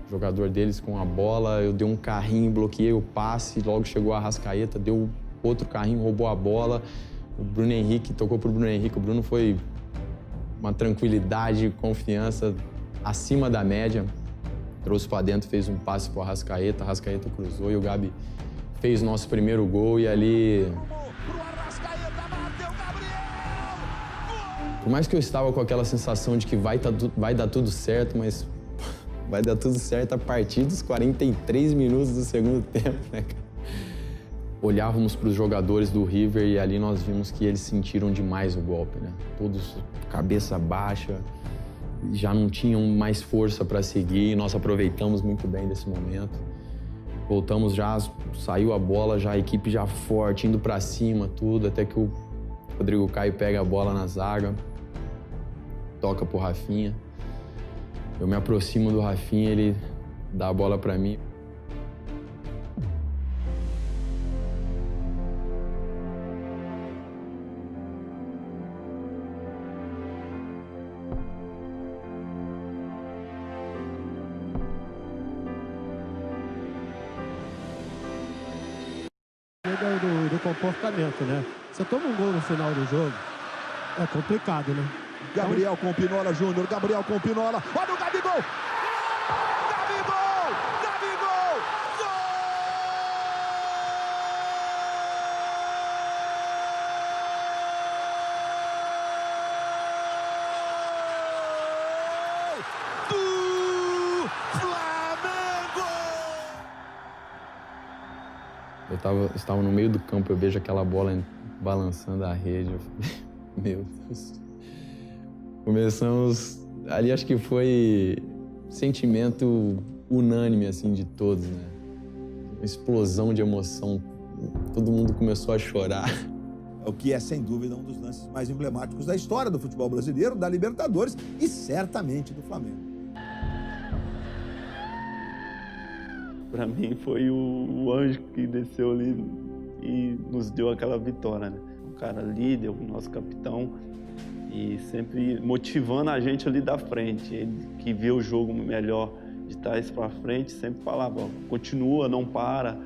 O jogador deles com a bola, eu dei um carrinho, bloqueei o passe, logo chegou a Arrascaeta, deu outro carrinho, roubou a bola. O Bruno Henrique, tocou pro Bruno Henrique, o Bruno foi uma tranquilidade, confiança acima da média. Trouxe para dentro, fez um passe pro Arrascaeta, Arrascaeta cruzou e o Gabi fez o nosso primeiro gol e ali... Por mais que eu estava com aquela sensação de que vai dar tudo certo, mas vai dar tudo certo a partir dos 43 minutos do segundo tempo, né, cara? Olhávamos para os jogadores do River e ali nós vimos que eles sentiram demais o golpe, né? Todos cabeça baixa, já não tinham mais força para seguir e nós aproveitamos muito bem desse momento. Voltamos já, saiu a bola, já a equipe já forte, indo para cima, tudo, até que o Rodrigo Caio pega a bola na zaga, toca pro Rafinha. Eu me aproximo do Rafinha, ele dá a bola para mim. Do comportamento, né? Você toma um gol no final do jogo, é complicado, né? Gabriel com Pinola Júnior, Gabriel com Pinola, olha o Gabigol! Gabigol! Gabigol! Gol! estava no meio do campo, eu vejo aquela bola balançando a rede. Eu falei, meu Deus. Começamos... Ali acho que foi sentimento unânime, assim, de todos, né? Uma explosão de emoção. Todo mundo começou a chorar. O que é, sem dúvida, um dos lances mais emblemáticos da história do futebol brasileiro, da Libertadores e certamente do Flamengo. Para mim foi o anjo que desceu ali e nos deu aquela vitória, né? Um cara líder, o nosso capitão, e sempre motivando a gente ali da frente. Ele que vê o jogo melhor de trás para frente, sempre falava, ó, continua, não para,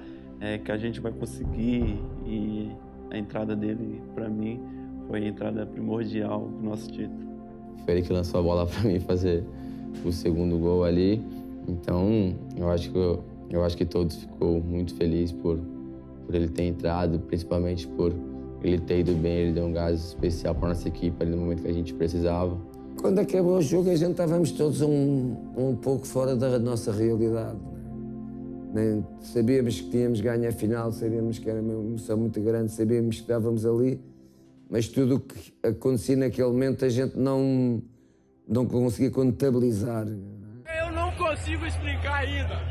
que a gente vai conseguir. E a entrada dele, para mim, foi a entrada primordial do nosso título. Foi ele que lançou a bola para mim fazer o segundo gol ali. Então, eu acho que todos ficou muito felizes por ele ter entrado, principalmente por ele ter ido bem. Ele deu um gás especial para nossa equipe ali no momento que a gente precisava. Quando acabou o jogo, a gente estávamos todos um pouco fora da nossa realidade. Né? Sabíamos que tínhamos ganho a final, sabíamos que era uma emoção muito grande, sabíamos que estávamos ali, mas tudo o que acontecia naquele momento a gente não conseguia contabilizar. Eu não consigo explicar ainda.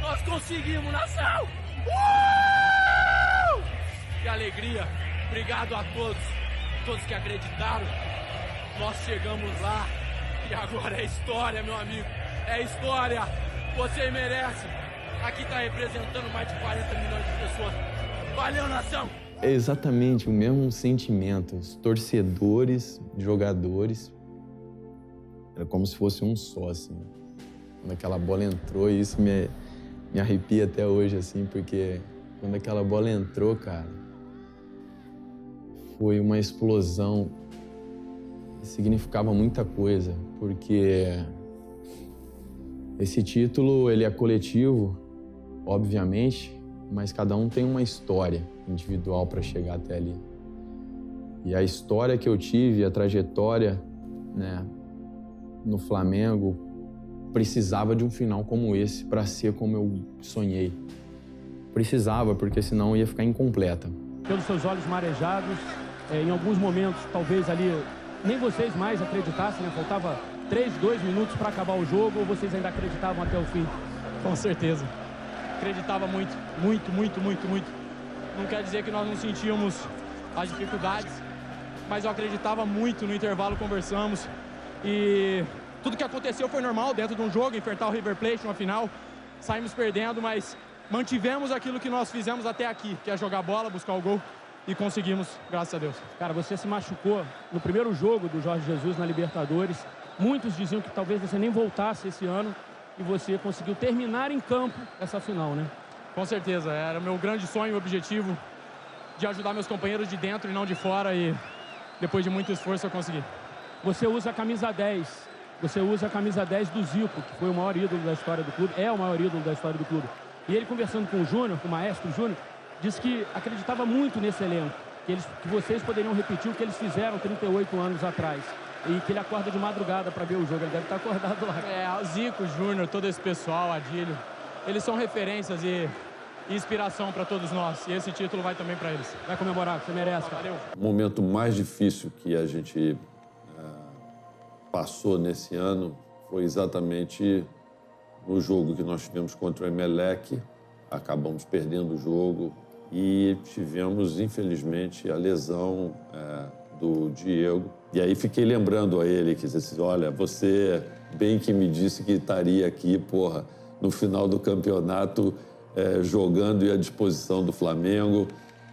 Nós conseguimos, nação! Que alegria! Obrigado a todos que acreditaram. Nós chegamos lá e agora é história, meu amigo. É história. Você merece. Aqui está representando mais de 40 milhões de pessoas. Valeu, nação! É exatamente o mesmo sentimento. Os torcedores, jogadores, era como se fosse um só, assim. Quando aquela bola entrou, isso me arrepia até hoje, assim, porque quando aquela bola entrou, cara, foi uma explosão. Significava muita coisa, porque esse título, ele é coletivo, obviamente, mas cada um tem uma história individual para chegar até ali. E a história que eu tive, a trajetória, né, no Flamengo, precisava de um final como esse para ser como eu sonhei. Precisava, porque senão ia ficar incompleta. Pelos seus olhos marejados, em alguns momentos, talvez ali, nem vocês mais acreditassem, né? Faltava 2 minutos para acabar o jogo, ou vocês ainda acreditavam até o fim? Com certeza. Acreditava muito. Não quer dizer que nós não sentíamos as dificuldades, mas eu acreditava muito. No intervalo conversamos e tudo que aconteceu foi normal dentro de um jogo, enfrentar o River Plate numa final. Saímos perdendo, mas mantivemos aquilo que nós fizemos até aqui, que é jogar bola, buscar o gol, e conseguimos, graças a Deus. Cara, você se machucou no primeiro jogo do Jorge Jesus na Libertadores. Muitos diziam que talvez você nem voltasse esse ano e você conseguiu terminar em campo essa final, né? Com certeza, era o meu grande sonho e objetivo de ajudar meus companheiros de dentro e não de fora, e depois de muito esforço eu consegui. Você usa a camisa 10. Você usa a camisa 10 do Zico, que foi o maior ídolo da história do clube, é o maior ídolo da história do clube. E ele, conversando com o Júnior, com o maestro Júnior, disse que acreditava muito nesse elenco, que vocês poderiam repetir o que eles fizeram 38 anos atrás. E que ele acorda de madrugada para ver o jogo, ele deve estar acordado lá. O Zico, o Júnior, todo esse pessoal, Adílio, eles são referências e inspiração para todos nós. E esse título vai também para eles. Vai comemorar, você merece. Valeu. O momento mais difícil que a gente passou nesse ano foi exatamente no jogo que nós tivemos contra o Emelec. Acabamos perdendo o jogo e tivemos, infelizmente, a lesão do Diego. E aí fiquei lembrando a ele, que disse assim, olha, você bem que me disse que estaria aqui, porra, no final do campeonato, jogando e à disposição do Flamengo.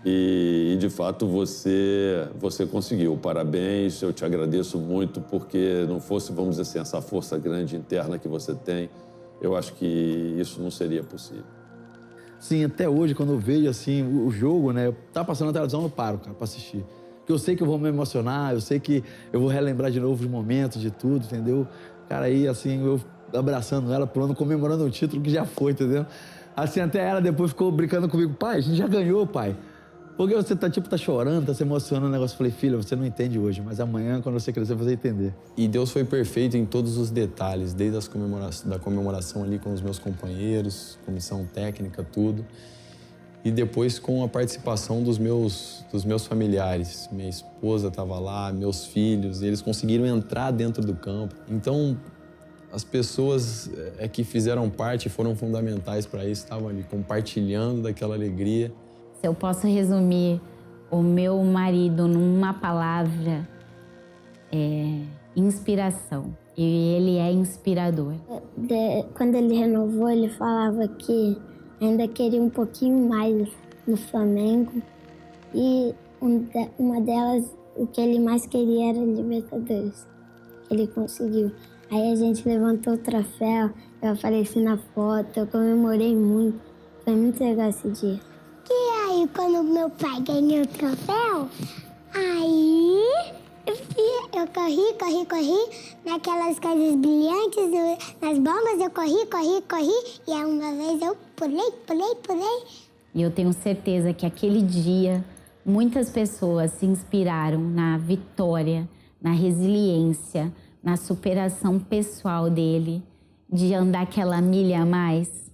E de fato, você conseguiu. Parabéns, eu te agradeço muito, porque não fosse, vamos dizer assim, essa força grande interna que você tem, eu acho que isso não seria possível. Sim, até hoje, quando eu vejo assim, o jogo, né? Tá passando na televisão, eu paro, cara, pra assistir. Porque eu sei que eu vou me emocionar, eu sei que eu vou relembrar de novo os momentos, de tudo, entendeu? Cara, aí, assim, eu abraçando ela, pulando, comemorando o título que já foi, entendeu? Assim, até ela depois ficou brincando comigo, pai, a gente já ganhou, pai. Porque você tá chorando, tá se emocionando, o negócio. Eu falei, filha, você não entende hoje, mas amanhã, quando você crescer, você vai entender. E Deus foi perfeito em todos os detalhes, desde da comemoração ali com os meus companheiros, comissão técnica, tudo. E depois com a participação dos meus familiares. Minha esposa estava lá, meus filhos, eles conseguiram entrar dentro do campo. Então, as pessoas que fizeram parte, foram fundamentais para isso, estavam ali compartilhando daquela alegria. Se eu posso resumir o meu marido numa palavra, é inspiração. E ele é inspirador. Quando ele renovou, ele falava que ainda queria um pouquinho mais no Flamengo. E uma delas, o que ele mais queria era a Libertadores. Ele conseguiu. Aí a gente levantou o troféu, eu apareci na foto, eu comemorei muito. Foi muito legal esse dia. E aí, quando meu pai ganhou o troféu, aí eu corri, naquelas coisas brilhantes, nas bombas, eu corri, e aí uma vez eu pulei. E eu tenho certeza que aquele dia, muitas pessoas se inspiraram na vitória, na resiliência, na superação pessoal dele, de andar aquela milha a mais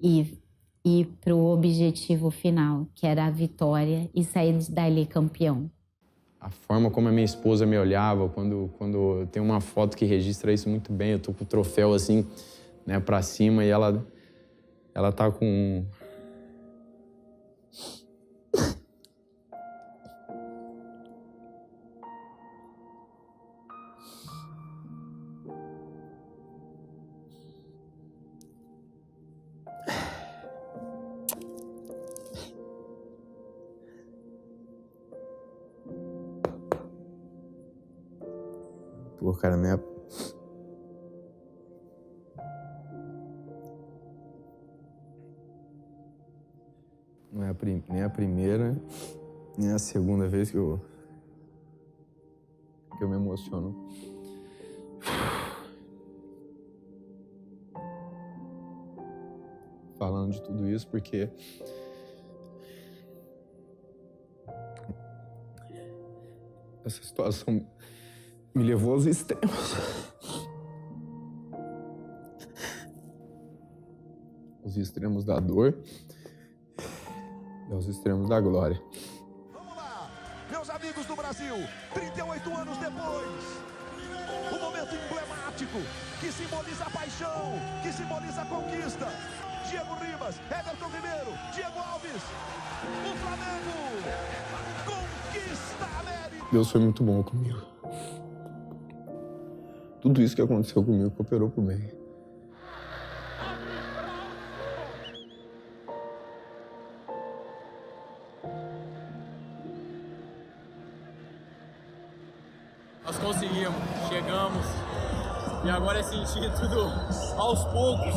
e ir para o objetivo final, que era a vitória e sair dali campeão. A forma como a minha esposa me olhava, quando tem uma foto que registra isso muito bem, eu tô com o troféu assim, né, para cima e ela tá com Pô, cara, nem a primeira, nem a segunda vez que eu me emociono. Falando de tudo isso, porque essa situação me levou aos extremos. Os extremos da dor e aos extremos da glória. Vamos lá, meus amigos do Brasil, 38 anos depois, um momento emblemático que simboliza a paixão, que simboliza a conquista. Diego Ribas, Everton Ribeiro, Diego Alves, o Flamengo conquista a América. Deus foi muito bom comigo. Tudo isso que aconteceu comigo cooperou pro bem. Nós conseguimos, chegamos e agora é sentir tudo aos poucos,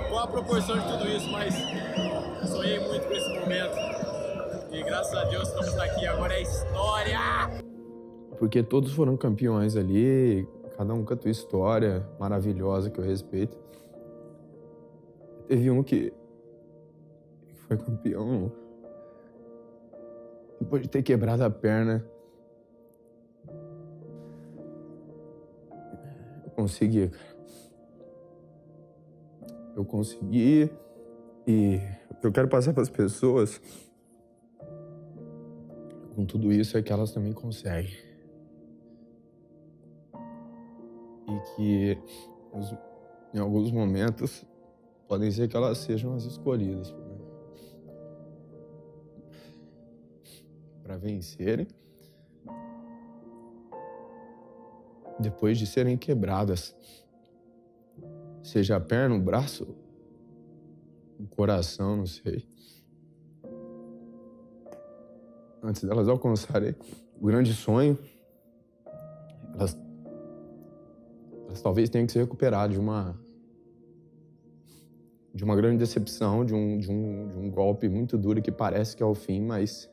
qual a proporção de tudo isso, mas sonhei muito com esse momento e graças a Deus estamos aqui, agora é história! Porque todos foram campeões ali, cada um com a tua história maravilhosa que eu respeito. Teve um que foi campeão depois de ter quebrado a perna. Eu consegui, cara. Eu consegui e o que eu quero passar para as pessoas com tudo isso é que elas também conseguem. E que em alguns momentos podem ser que elas sejam as escolhidas para vencerem depois de serem quebradas, seja a perna, o braço, o coração, não sei. Antes delas alcançarem o grande sonho, elas talvez tenham que se recuperar de uma grande decepção, de um golpe muito duro que parece que é o fim, mas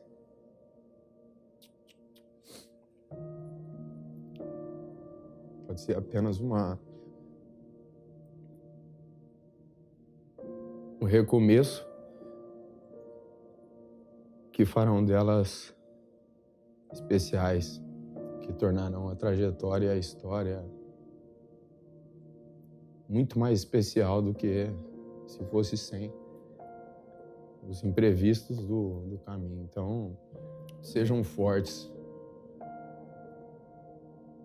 pode ser apenas um recomeço que farão delas especiais, que tornarão a trajetória e a história muito mais especial do que se fosse sem os imprevistos do caminho. Então, sejam fortes.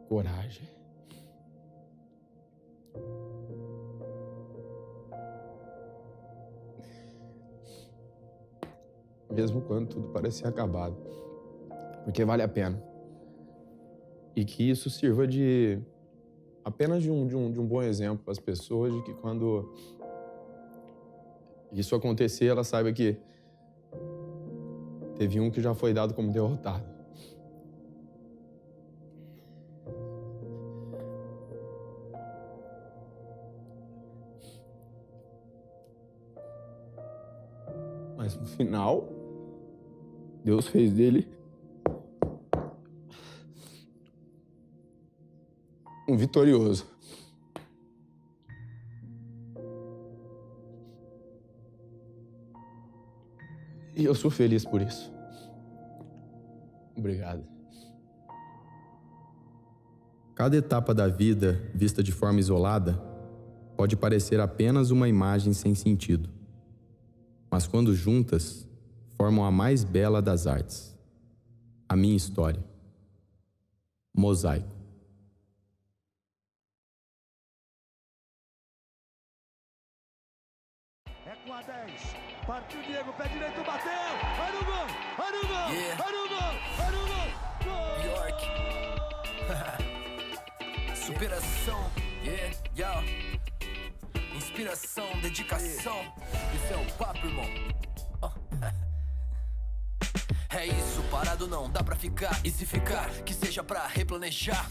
Coragem. Mesmo quando tudo parecia acabado. Porque vale a pena. E que isso sirva apenas de um bom exemplo para as pessoas, de que quando isso acontecer, ela saiba que teve um que já foi dado como derrotado. Mas no final, Deus fez dele um vitorioso. E eu sou feliz por isso. Obrigado. Cada etapa da vida, vista de forma isolada, pode parecer apenas uma imagem sem sentido. Mas quando juntas, formam a mais bela das artes. A minha história. Mosaico. É com a 10. Partiu Diego, pé direito, bateu. Vai no gol, vai no gol, vai no gol, vai no gol. York. Superação, yeah. Inspiração, dedicação. Isso é o papo, irmão. É isso, parado não dá pra ficar. E se ficar, que seja pra replanejar.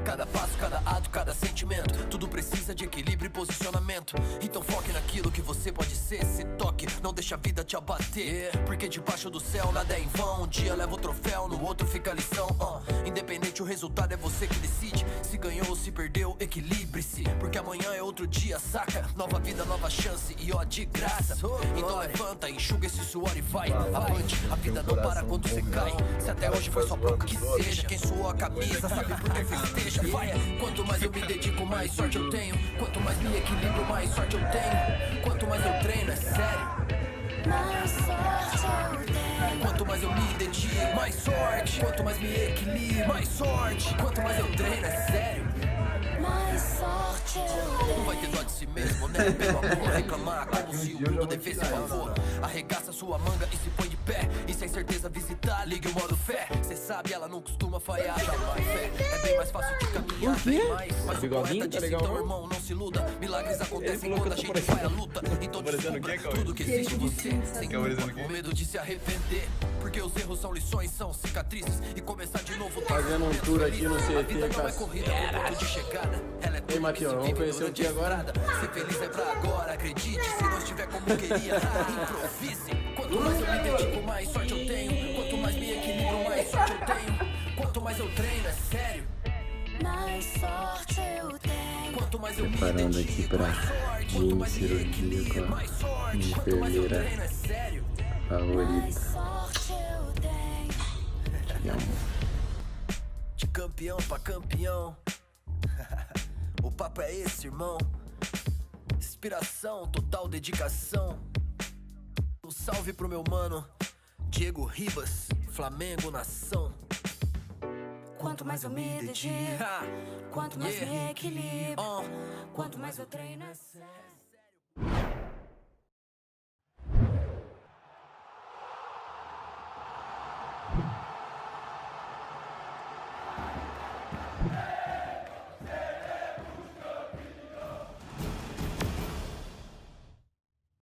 Cada passo, cada ato, cada sentimento, tudo precisa de equilíbrio e posicionamento. Então foque naquilo que você pode ser. Se toque, não deixa a vida te abater. Porque debaixo do céu nada é em vão. Um dia leva o troféu, no outro fica a lição. Independente o resultado, é você que decide. Se ganhou ou se perdeu, equilibre-se. Porque amanhã é outro dia, saca? Nova vida, nova chance e ó, de graça. Então levanta, enxuga esse suor e vai avante, a vida não para quando você cai. Se até hoje foi só bronca, que seja. Quem suou a camisa sabe por que festeja. Vai. Quanto mais eu me dedico, mais sorte eu tenho. Quanto mais me equilibro, mais sorte eu tenho. Quanto mais eu treino, é sério, mais sorte eu tenho. Quanto mais eu me dedico, mais sorte. Quanto mais me equilibro, mais sorte. Quanto mais eu treino, é sério, mais sorte eu tenho. Não vai ter dó de si mesmo, né? Pelo amor, reclamar como se o mundo devesse favor. Arregaça sua manga e se põe de pé. E sem certeza visitar, ligue o modo fé. Cê sabe, ela não costuma falhar. Fé é bem mais fácil de caminhar, bem mais. Mas o poeta disse, então irmão, não se iluda. Milagres acontecem quando a gente vai à luta. Então desculpa tudo que existe em você. Sem culpa, com medo de se arrepender. Porque os erros são lições, são cicatrizes. E começar de novo tá fazendo um tour aqui no CT, a vida não é corrida, é ponto de chegada. Ela é Ei, Matheus, vamos conhecer o que agora? Ser feliz é pra agora, acredite. Se não estiver como queria, improvise. Quanto mais eu me dedico, mais sorte eu tenho. Quanto mais me equilibro, mais sorte eu tenho. Quanto mais eu treino, é sério, mais sorte eu tenho. Quanto mais eu me Preparando dedico, aqui pra mini cirurgia com a minha enfermeira favorita. Te amo. De campeão pra campeão. O papo é esse, irmão. Inspiração, total dedicação. Um salve pro meu mano Diego Ribas, Flamengo nação. Quanto mais eu me dedico, quanto mais me equilibro, quanto mais eu treino é sério.